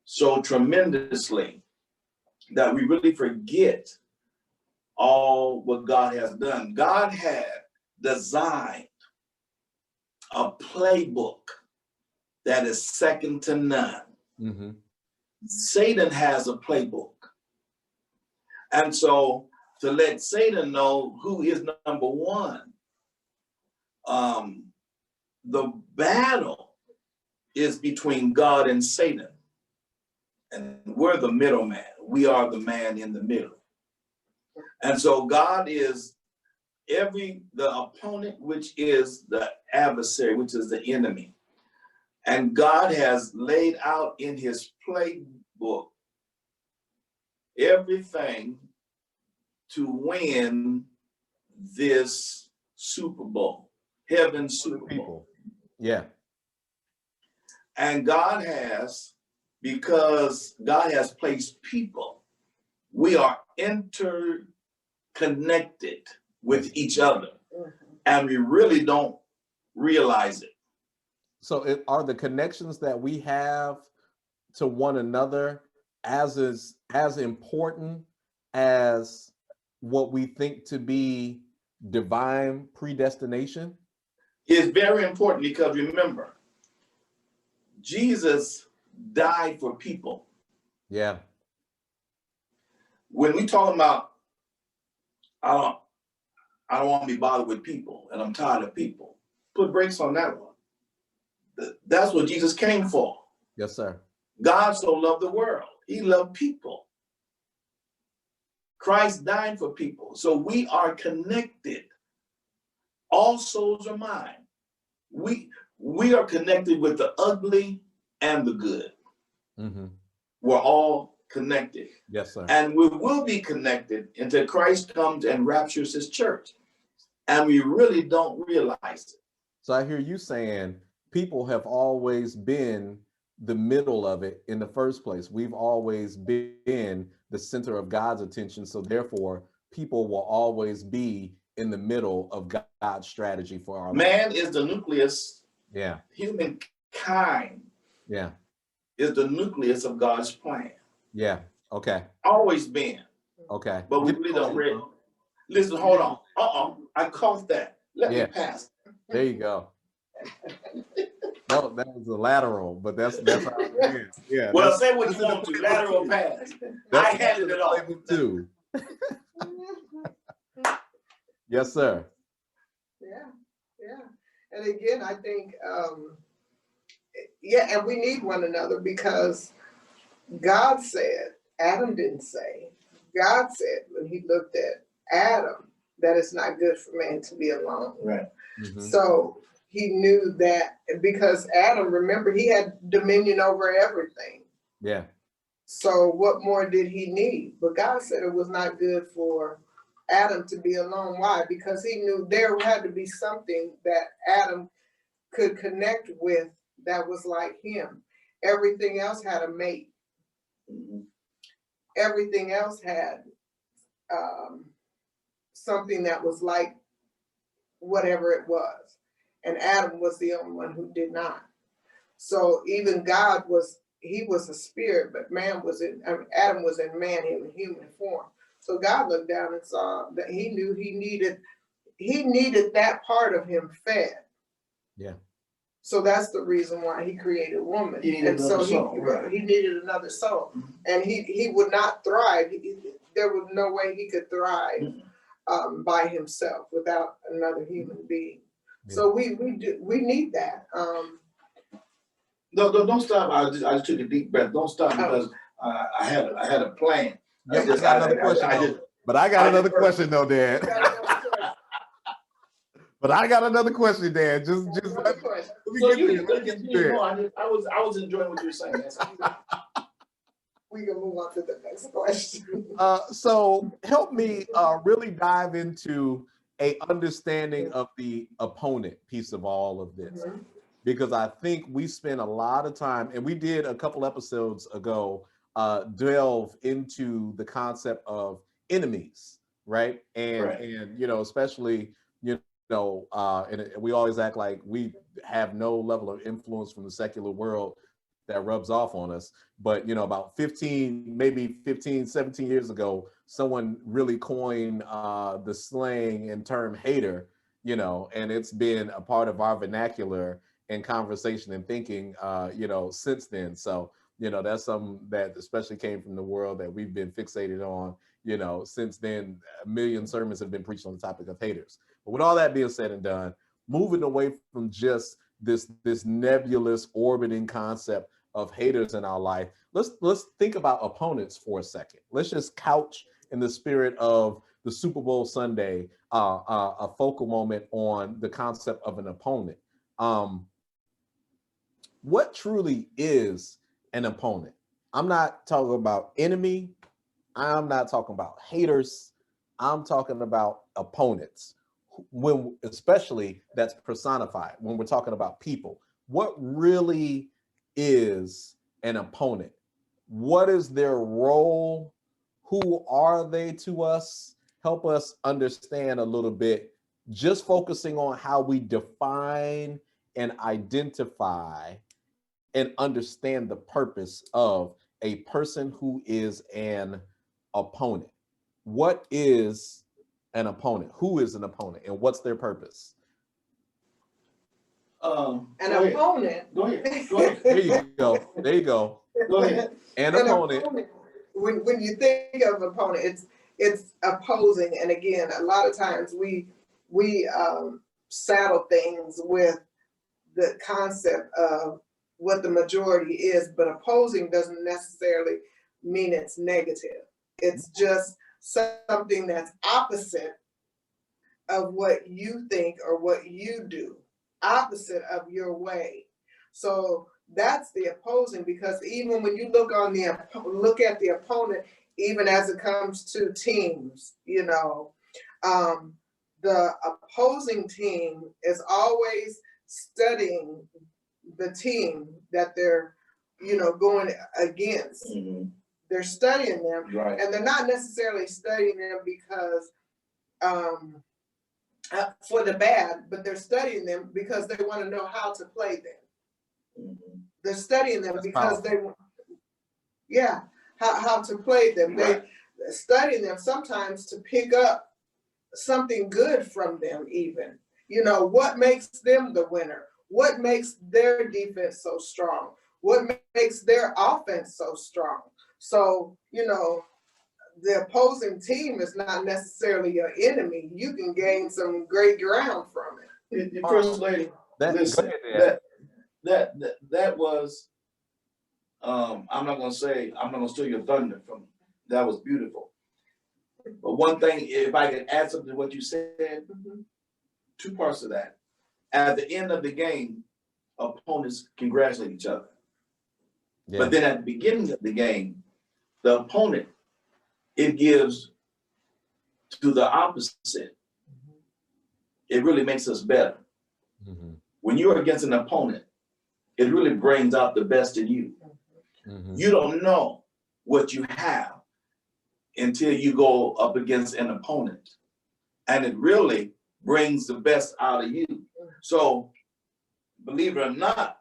so tremendously that we really forget all what God has done. God had designed a playbook that is second to none. Satan has a playbook. And so to let Satan know who is number one. The battle is between God and Satan, and we're the middleman. We are the man in the middle. And so God is the opponent, which is the adversary, which is the enemy. And God has laid out in his playbook everything to win this Super Bowl, heaven's Super Bowl. Yeah. And because God has placed people, we are interconnected with each other, and we really don't realize it. So are the connections that we have to one another as important as what we think to be divine predestination? It's very important, because remember, Jesus died for people. Yeah. When we talk about, I don't want to be bothered with people, and I'm tired of people, put brakes on that one. That's what Jesus came for. Yes, sir. God so loved the world. He loved people. Christ died for people. So we are connected. All souls are mine. We are connected with the ugly and the good. Mm-hmm. We're all connected. Yes, sir. And we will be connected until Christ comes and raptures his church. And we really don't realize it. So I hear you saying people have always been the middle of it in the first place. We've always been the center of God's attention. So therefore, people will always be in the middle of God's strategy for our life. Man is the nucleus. Yeah. Humankind. Yeah. Is the nucleus of God's plan. Yeah. Okay. Always been. Okay. But we really don't read. Listen, hold on. I caught that. Let me pass. There you go. No, that was a lateral, but that's how it is. Yeah. Well, say what you want to. Lateral pass. I handed it off too. Yes, sir. Yeah. And again, I think, and we need one another, because God said, Adam didn't say, God said when he looked at Adam, that it's not good for man to be alone. Right. Mm-hmm. So he knew that, because Adam, remember, he had dominion over everything. Yeah. So what more did he need? But God said it was not good for Adam to be alone. Why? Because he knew there had to be something that Adam could connect with that was like him. Everything else had a mate. Everything else had something that was like whatever it was. And Adam was the only one who did not. So even God he was a spirit, but Adam was in man in human form. So God looked down and saw that he knew he needed that part of him fed. Yeah. So that's the reason why he created woman. He needed another soul, he needed another soul. And he would not thrive. There was no way he could thrive by himself without another human being. Yeah. So we need that. No, don't stop. I just took a deep breath. Don't stop, because I had a plan. Yeah, I got another question. But I got another question though, Dad. But I got another question, Dad. Just let me get you. I was enjoying what you were saying. We can move on to the next question. So help me really dive into a understanding of the opponent piece of all of this. Mm-hmm. Because I think we spend a lot of time, and we did a couple episodes ago, delve into the concept of enemies, right? And especially, and we always act like we have no level of influence from the secular world that rubs off on us. But, about 17 years ago, someone really coined the slang and term hater, and it's been a part of our vernacular and conversation and thinking, since then. So, that's something that especially came from the world that we've been fixated on You know, since then, a million sermons have been preached on the topic of haters. But with all that being said and done, moving away from just this nebulous orbiting concept of haters in our life, let's think about opponents for a second. Let's just couch in the spirit of the Super Bowl Sunday, a focal moment on the concept of an opponent. What truly is an opponent? I'm not talking about enemy. I'm not talking about haters. I'm talking about opponents. When, especially that's personified, when we're talking about people, what really is an opponent? What is their role? Who are they to us? Help us understand a little bit, just focusing on how we define and identify and understand the purpose of a person who is an opponent. What is an opponent? Who is an opponent, and what's their purpose? An opponent. Go ahead. Go ahead. There you go. There you go. Go ahead. An opponent. When you think of opponent, it's opposing. And again, a lot of times we saddle things with the concept of what the majority is, but opposing doesn't necessarily mean it's negative. It's just something that's opposite of what you think or what you do, opposite of your way. So that's the opposing, because even when you look at the opponent, even as it comes to teams, you know, the opposing team is always studying the team that they're, you know, going against. Mm-hmm. They're studying them, Right. and they're not necessarily studying them because for the bad, but they're studying them because they want to know how to play them. Mm-hmm. They're studying them That's because powerful. how to play them. Right. They're studying them sometimes to pick up something good from them even. You know, what makes them the winner? What makes their defense so strong? What makes their offense so strong? So, you know, the opposing team is not necessarily your enemy. You can gain some great ground from it. First lady, listen, that was, I'm not gonna steal your thunder from, that was beautiful. But one thing, if I could add something to what you said, two parts of that. At the end of the game, opponents congratulate each other. Yeah. But then at the beginning of the game, the opponent, it gives to the opposite. It really makes us better. Mm-hmm. When you're against an opponent, it really brings out the best in you. Mm-hmm. You don't know what you have until you go up against an opponent. And it really brings the best out of you. So, believe it or not,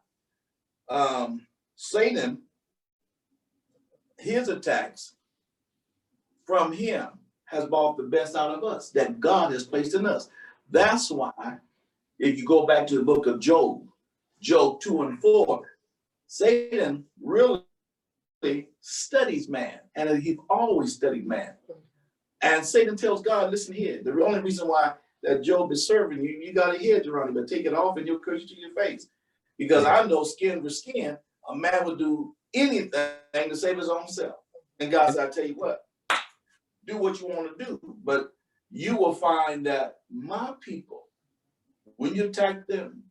Satan, his attacks from him has brought the best out of us that God has placed in us. That's why, if you go back to the book of Job, Job 2:4, Satan really studies man, and he's always studied man. And Satan tells God, listen here, the only reason why that Job is serving you, you got a head, Geronimo, but take it off and you'll curse you to your face. Because I know skin for skin, a man would do anything to save his own self. And God said, I tell you what, do what you want to do, but you will find that my people, when you attack them,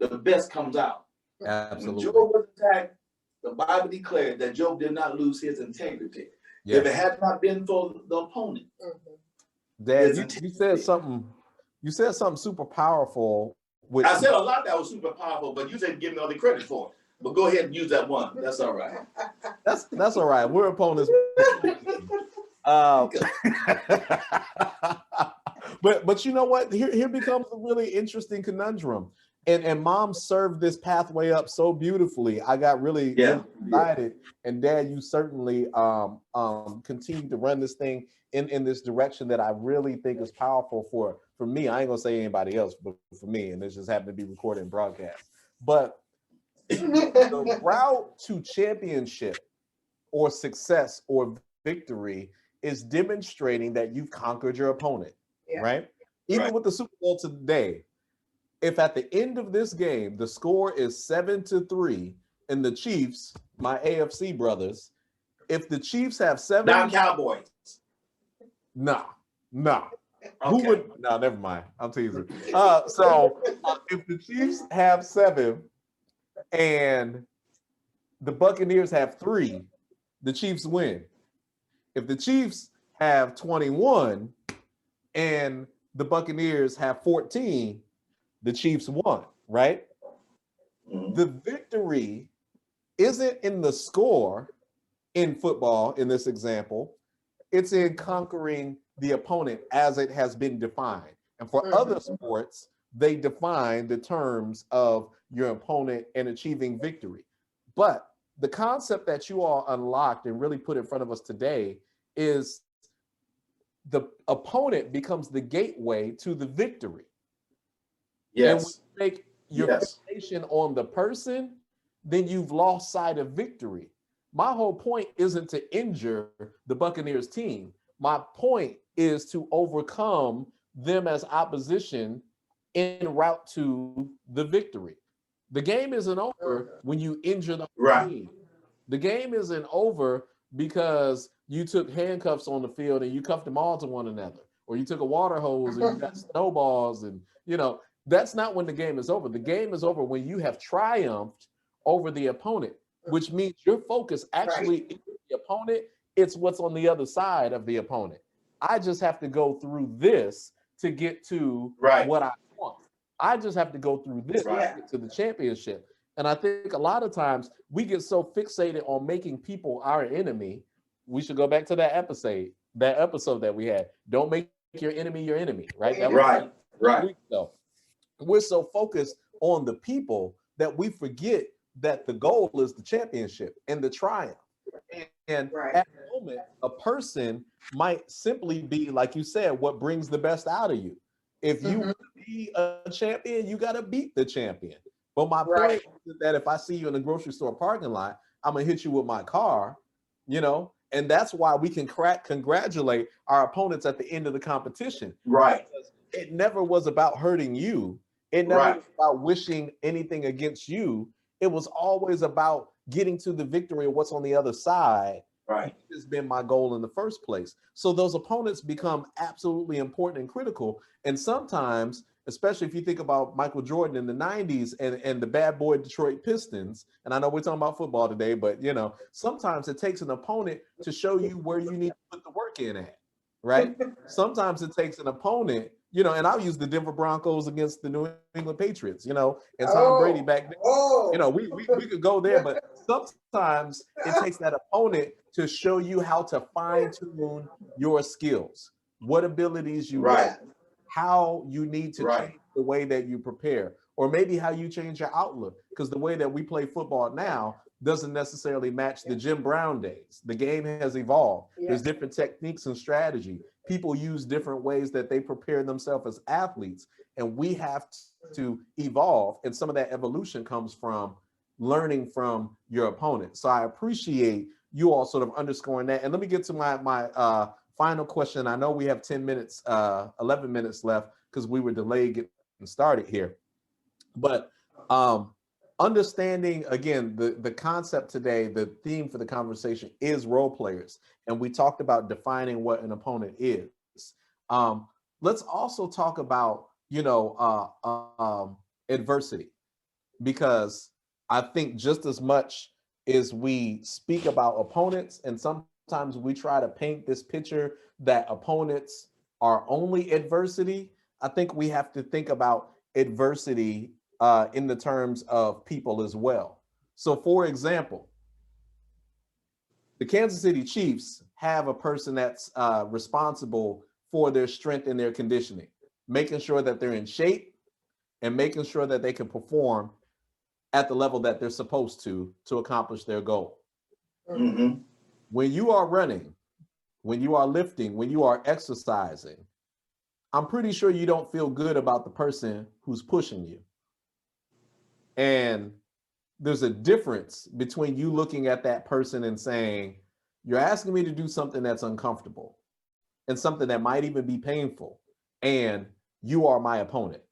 the best comes out. Absolutely. When Job was attacked, the Bible declared that Job did not lose his integrity. Yes. If it had not been for the opponent. Dad, you said something. You said something super powerful. I said a lot that was super powerful, but you didn't give me all the credit for it. But go ahead and use that one. That's all right. That's all right. We're opponents. But you know what? Here becomes a really interesting conundrum. And Mom served this pathway up so beautifully. I got really excited. And Dad, you certainly continue to run this thing in this direction that I really think is powerful for me. I ain't gonna say anybody else, but for me, and this just happened to be recorded and broadcast. But the route to championship or success or victory is demonstrating that you've conquered your opponent, Yeah. right? Even with the Super Bowl today, if at the end of this game the score is 7-3 and the Chiefs, my AFC brothers, if the Chiefs have 7, Now Cowboys. nah. Okay. Who would? No, never mind. I'm teasing. So if the Chiefs have 7 and the Buccaneers have 3, the Chiefs win. If the Chiefs have 21 and the Buccaneers have 14, the Chiefs won, right? Mhm. The victory isn't in the score in football, in this example, it's in conquering the opponent as it has been defined. And for other sports, they define the terms of your opponent and achieving victory. But the concept that you all unlocked and really put in front of us today is the opponent becomes the gateway to the victory. Yes. And when you make your fixation on the person, then you've lost sight of victory. My whole point isn't to injure the Buccaneers team. My point is to overcome them as opposition en route to the victory. The game isn't over when you injure the team. The game isn't over because you took handcuffs on the field and you cuffed them all to one another, or you took a water hose and you got snowballs, and that's not when the game is over. The game is over when you have triumphed over the opponent, which means your focus actually isn't the opponent, it's what's on the other side of the opponent. I just have to go through this to get to what I want. I just have to go through this to get to the championship. And I think a lot of times we get so fixated on making people our enemy. We should go back to that episode that we had. Don't make your enemy, right? That was weeks ago. We're so focused on the people that we forget that the goal is the championship and the triumph. And at the moment, a person might simply be, like you said, what brings the best out of you. If you want to be a champion, you got to beat the champion. But my point is that if I see you in the grocery store parking lot, I'm going to hit you with my car, and that's why we can congratulate our opponents at the end of the competition. Right. Because it never was about hurting you. It never was about wishing anything against you. It was always about getting to the victory and what's on the other side. Right. Which has been my goal in the first place. So those opponents become absolutely important and critical. And sometimes, especially if you think about Michael Jordan in the 90s and the bad boy Detroit Pistons, and I know we're talking about football today, but sometimes it takes an opponent to show you where you need to put the work in at, right? Sometimes it takes an opponent, and I'll use the Denver Broncos against the New England Patriots, and Tom Brady back then. We could go there, but sometimes it takes that opponent to show you how to fine-tune your skills, what abilities you have, how you need to change the way that you prepare, or maybe how you change your outlook, because the way that we play football now doesn't necessarily match the Jim Brown days. The game has evolved. There's different techniques and strategy. People use different ways that they prepare themselves as athletes, and we have to evolve. And some of that evolution comes from learning from your opponent. So I appreciate you all sort of underscoring that. And let me get to my final question. I know we have 10 minutes, 11 minutes left because we were delayed getting started here. But understanding, again, the concept today, the theme for the conversation is role players. And we talked about defining what an opponent is. Let's also talk about, adversity, because I think just as much as we speak about opponents, and sometimes we try to paint this picture that opponents are only adversity, I think we have to think about adversity in the terms of people as well. So for example, the Kansas City Chiefs have a person that's responsible for their strength and their conditioning, making sure that they're in shape and making sure that they can perform at the level that they're supposed to accomplish their goal. Mm-hmm. When you are running, when you are lifting, when you are exercising, I'm pretty sure you don't feel good about the person who's pushing you. And there's a difference between you looking at that person and saying, You're asking me to do something that's uncomfortable and something that might even be painful, and you are my opponent.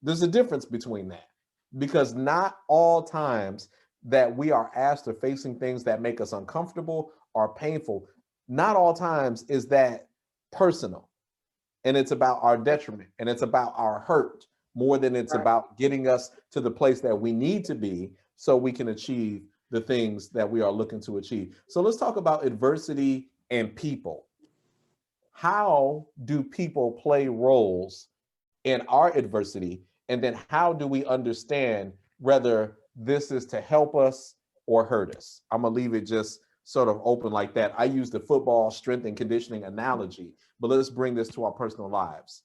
There's a difference between that, because not all times that we are asked or facing things that make us uncomfortable or painful, not all times is that personal, and it's about our detriment, and it's about our hurt more than it's about getting us to the place that we need to be so we can achieve the things that we are looking to achieve. So let's talk about adversity and people. How do people play roles in our adversity? And then how do we understand whether this is to help us or hurt us? I'm gonna leave it just sort of open like that. I use the football strength and conditioning analogy, but let's bring this to our personal lives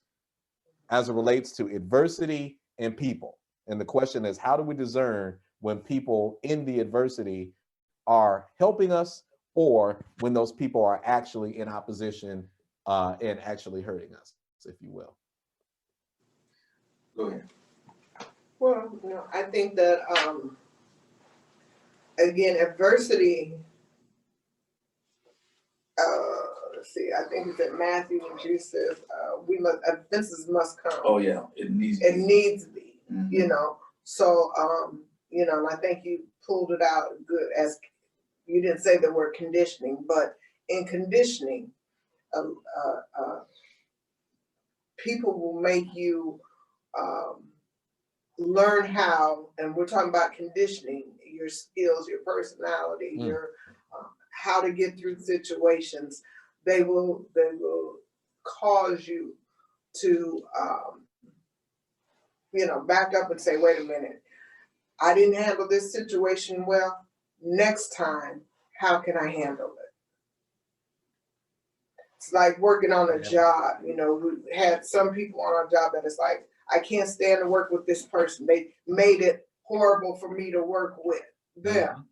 as it relates to adversity and people. And the question is, how do we discern when people in the adversity are helping us, or when those people are actually in opposition and actually hurting us, if you will? Go ahead. Well, I think that, again, adversity, let's see, I think it's at Matthew when Jesus says, offenses must come. Oh yeah, it needs to be, So, and I think you pulled it out good, as you didn't say the word conditioning, but in conditioning, people will make you learn how, and we're talking about conditioning, your skills, your personality, your how to get through situations. They will cause you to back up and say, wait a minute, I didn't handle this situation well. Next time, how can I handle it? It's like working on a job. We had some people on our job that it's like, I can't stand to work with this person. They made it horrible for me to work with them.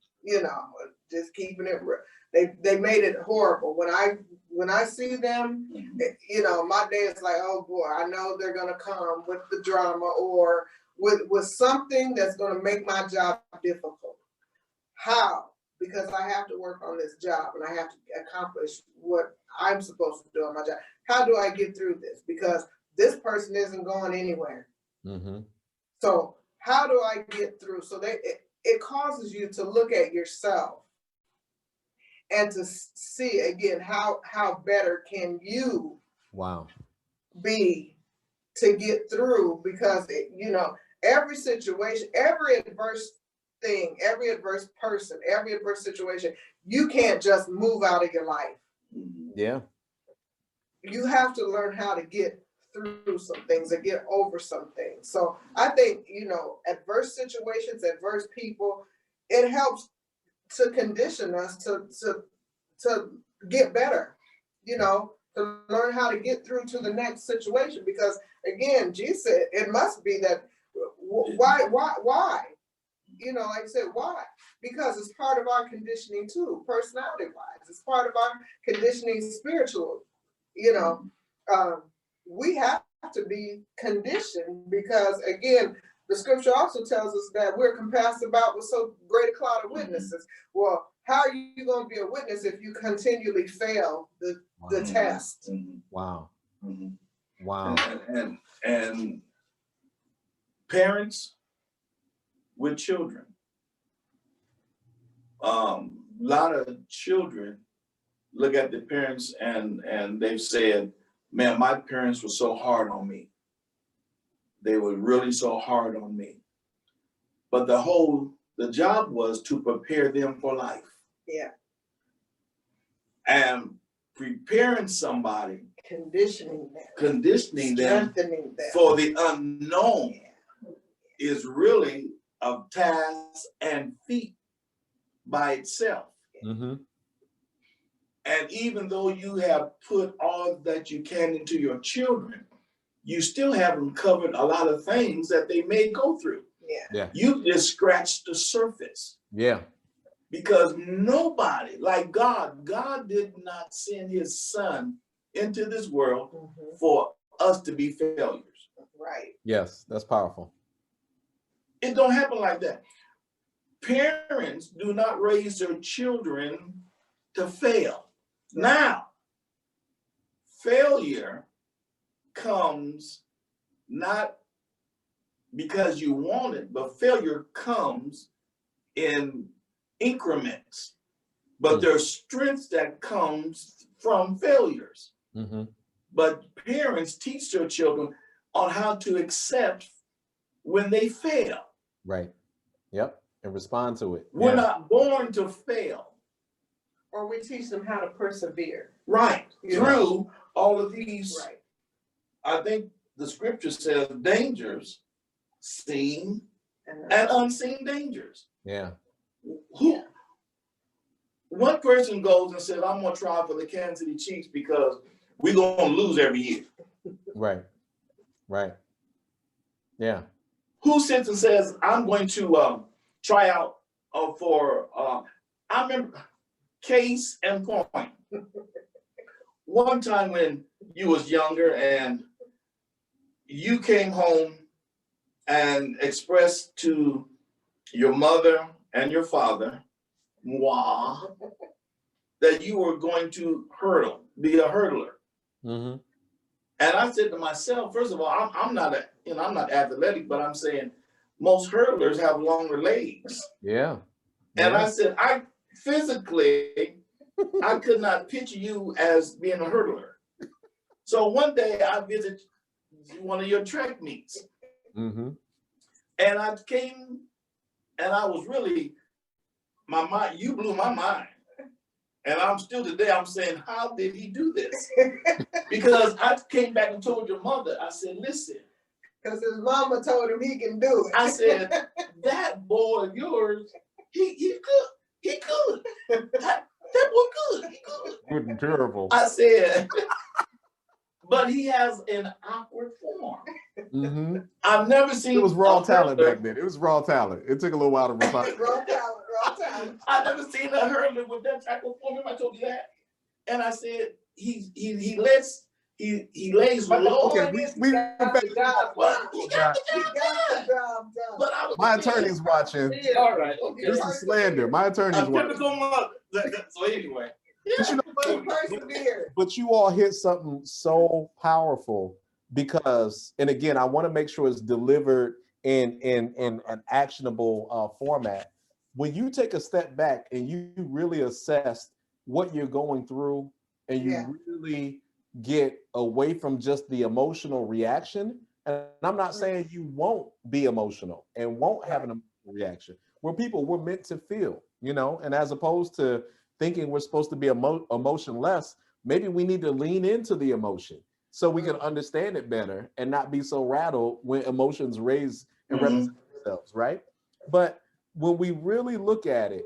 Just keeping it real. They made it horrible. When I see them, my day is like, oh boy, I know they're gonna come with the drama or with something that's gonna make my job difficult. How? Because I have to work on this job and I have to accomplish what I'm supposed to do on my job. How do I get through this? Because this person isn't going anywhere. Mm-hmm. So how do I get through? So it causes you to look at yourself and to see again how better can you be to get through, because every situation, every adverse thing, every adverse person, every adverse situation, you can't just move out of your life. Yeah. You have to learn how to get through some things and get over some things. So I think, adverse situations, adverse people, it helps to condition us to get better, to learn how to get through to the next situation. Because again, Jesus said it must be that, why? Like I said, why? Because it's part of our conditioning too, personality wise. It's part of our conditioning spiritual. We have to be conditioned, because again, the scripture also tells us that we're compassed about with so great a cloud of witnesses. Well, how are you going to be a witness if you continually fail the test? Wow. Mm-hmm. Wow. And parents with children. A lot of children look at the parents and they've said, man, my parents were so hard on me. They were really so hard on me. But the job was to prepare them for life. Yeah. And preparing somebody, conditioning them strengthening them for the unknown is really a task and feat by itself. Mm-hmm. And even though you have put all that you can into your children, you still haven't covered a lot of things that they may go through. Yeah. You just scratched the surface. Yeah. Because nobody, like God did not send his son into this world for us to be failures. Right. Yes, that's powerful. It don't happen like that. Parents do not raise their children to fail. Now, failure comes not because you want it, but failure comes in increments. But there's strengths that comes from failures. But parents teach their children on how to accept when they fail. Right. Yep. And respond to it. We're not born to fail. Or we teach them how to persevere. Right. Through all of these, right. I think the scripture says dangers, seen and unseen dangers. Yeah. One person goes and says, I'm gonna try for the Kansas City Chiefs because we're gonna lose every year. Right. Right. Yeah. Who sits and says, I'm going to try out for, I remember, case and point. One time when you was younger and you came home and expressed to your mother and your father, that you were going to be a hurdler. And I said to myself, first of all, I'm not athletic, but I'm saying most hurdlers have longer legs. Yeah. And I said, I could not picture you as being a hurdler. So one day I visited one of your track meets. And I came and I was really, my mind, you blew my mind. And I'm still today, I'm saying, how did he do this? Because I came back and told your mother, I said, listen. Because his mama told him he can do it. I said, that boy of yours, he good. He good. That boy good. He good. Good and terrible. I said, but he has an awkward form. I've never seen. It was raw talent back then. It was raw talent. It took a little while to refine. Raw talent. I've never seen a hurdler with that type of form. I told you that. And I said, he lays low. Okay, we got the job done. But my attorney's watching. All right, okay. This is slander. My attorney's watching. So anyway. But you know what? But you all hit something so powerful because, and again, I want to make sure it's delivered in an actionable format. When you take a step back and you really assess what you're going through and you really get away from just the emotional reaction, and I'm not saying you won't be emotional and won't have an emotional reaction. We're meant to feel, and as opposed to thinking we're supposed to be emotionless, maybe we need to lean into the emotion so we can understand it better and not be so rattled when emotions raise and represent themselves, right? But when we really look at it,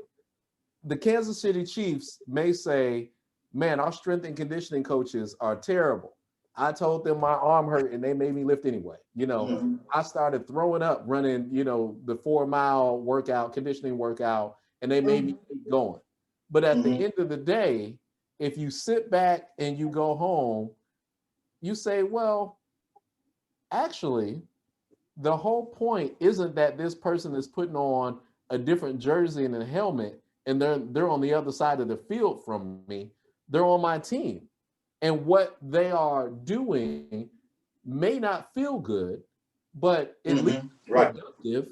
the Kansas City Chiefs may say, man, our strength and conditioning coaches are terrible. I told them my arm hurt and they made me lift anyway. I started throwing up running, the 4-mile workout, conditioning workout, and they made me keep going. But at the end of the day, if you sit back and you go home, you say, well, actually, the whole point isn't that this person is putting on a different jersey and a helmet and they're on the other side of the field from me. They're on my team. And what they are doing may not feel good, but at least productive.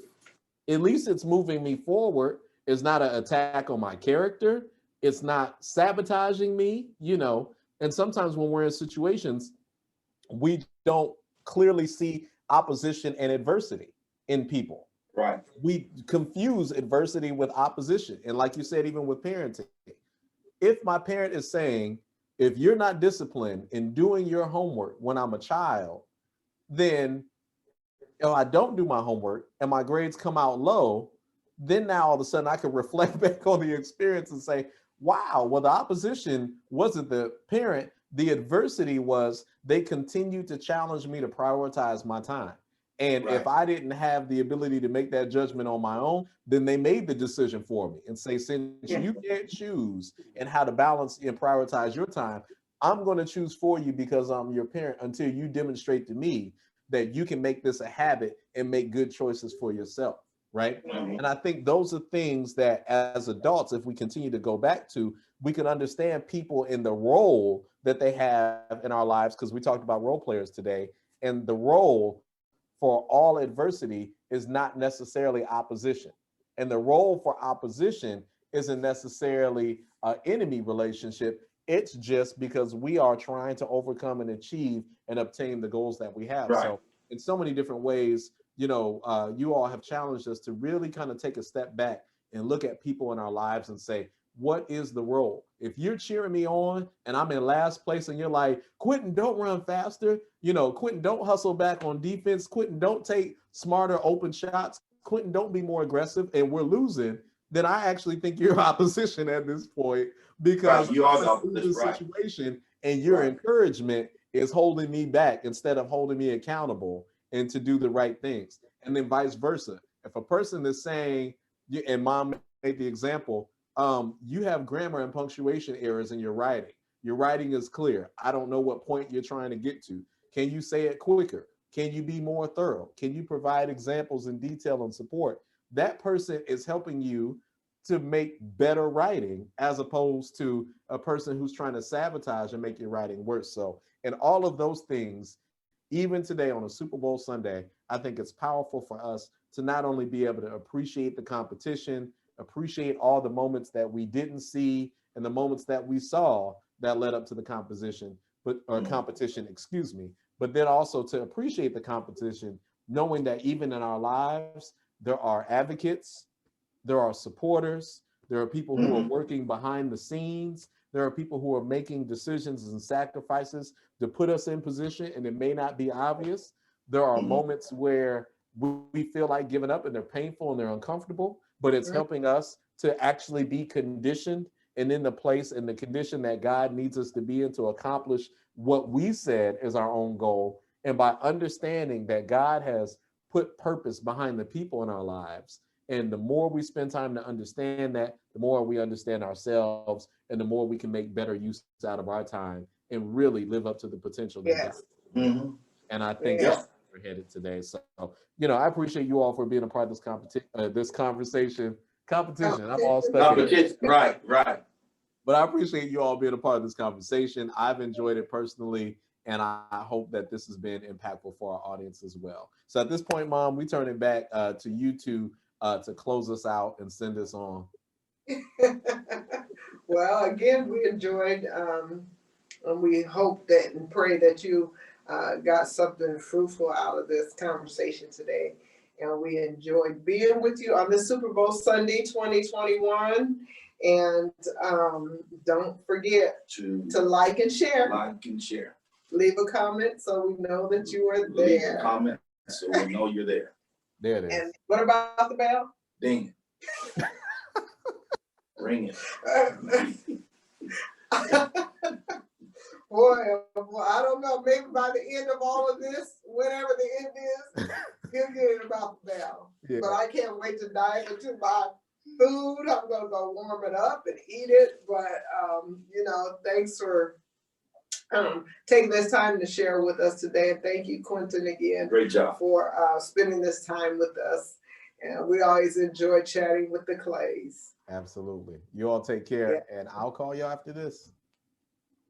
At least it's moving me forward. It's not an attack on my character. It's not sabotaging me, And sometimes when we're in situations, we don't clearly see opposition and adversity in people. Right. We confuse adversity with opposition. And like you said, even with parenting, if my parent is saying, if you're not disciplined in doing your homework when I'm a child, then if I don't do my homework and my grades come out low, then now all of a sudden I can reflect back on the experience and say, wow, well, the opposition wasn't the parent. The adversity was they continued to challenge me to prioritize my time. And if I didn't have the ability to make that judgment on my own, then they made the decision for me and say, since you can't choose and how to balance and prioritize your time, I'm going to choose for you because I'm your parent until you demonstrate to me that you can make this a habit and make good choices for yourself. right? Mhm. And I think those are things that as adults, if we continue to go back to, we can understand people in the role that they have in our lives, because we talked about role players today, and the role for all adversity is not necessarily opposition. And the role for opposition isn't necessarily an enemy relationship. It's just because we are trying to overcome and achieve and obtain the goals that we have. Right. So in so many different ways, you all have challenged us to really kind of take a step back and look at people in our lives and say, what is the role? If you're cheering me on and I'm in last place and you're like, Quentin, don't run faster. Quentin, don't hustle back on defense. Quentin, don't take smarter open shots. Quentin, don't be more aggressive, and we're losing, then I actually think you're opposition at this point, because Right, you are the I'm in a opposition, losing right. situation and your encouragement is holding me back instead of holding me accountable and to do the right things. And then vice versa. If a person is saying, and Mom made the example, you have grammar and punctuation errors in your writing. Your writing is clear. I don't know what point you're trying to get to. Can you say it quicker? Can you be more thorough? Can you provide examples and detail and support? That person is helping you to make better writing, as opposed to a person who's trying to sabotage and make your writing worse. So, and all of those things, even today on a Super Bowl Sunday, I think it's powerful for us to not only be able to appreciate the competition, appreciate all the moments that we didn't see and the moments that we saw that led up to the competition, excuse me, but then also to appreciate the competition, knowing that even in our lives, there are advocates, there are supporters, there are people who are working behind the scenes, there are people who are making decisions and sacrifices to put us in position, and it may not be obvious. There are moments where we feel like giving up and they're painful and they're uncomfortable, but it's helping us to actually be conditioned and in the place and the condition that God needs us to be in to accomplish what we said is our own goal. And by understanding that God has put purpose behind the people in our lives, and the more we spend time to understand that, the more we understand ourselves, and the more we can make better use out of our time and really live up to the potential that God. And I think that's where we're headed today. So, I appreciate you all for being a part of this conversation. Competition. I'm all stuck in it. Right. But I appreciate you all being a part of this conversation. I've enjoyed it personally, and I hope that this has been impactful for our audience as well. So at this point, Mom, we turn it back to you two to close us out and send us on. Well, again, we enjoyed, and we hope that and pray that you got something fruitful out of this conversation today. And we enjoyed being with you on this Super Bowl Sunday 2021. And don't forget to like and share. Leave a comment so we know that you are there. Leave a comment so we know you're there. There it is. And what about the bell? Ding it. Ring it. Boy, I don't know. Maybe by the end of all of this, whenever the end is, you'll get it about the bell. Yeah. But I can't wait to dive into my food. I'm going to go warm it up and eat it. But, thanks for taking this time to share with us today. And thank you, Quentin, again. Great job. For spending this time with us. And we always enjoy chatting with the Clays. Absolutely. You all take care, and I'll call you after this.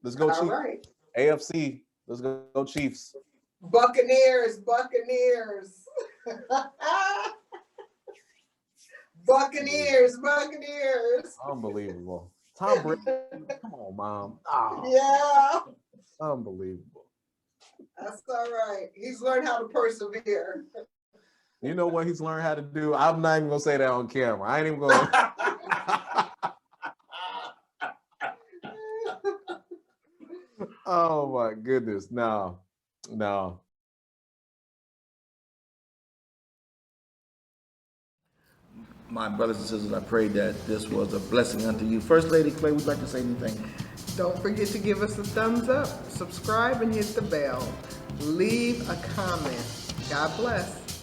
Let's go, Chiefs. All right. AFC. Let's go, Chiefs. Buccaneers. Buccaneers. Unbelievable. Tom Brady. Come on, Mom. Oh, yeah. Unbelievable. That's all right. He's learned how to persevere. You know what he's learned how to do? I'm not even going to say that on camera. I ain't even going to. Oh, my goodness. No. My brothers and sisters, I pray that this was a blessing unto you. First Lady Clay, would you like to say anything? Don't forget to give us a thumbs up, subscribe, and hit the bell. Leave a comment. God bless.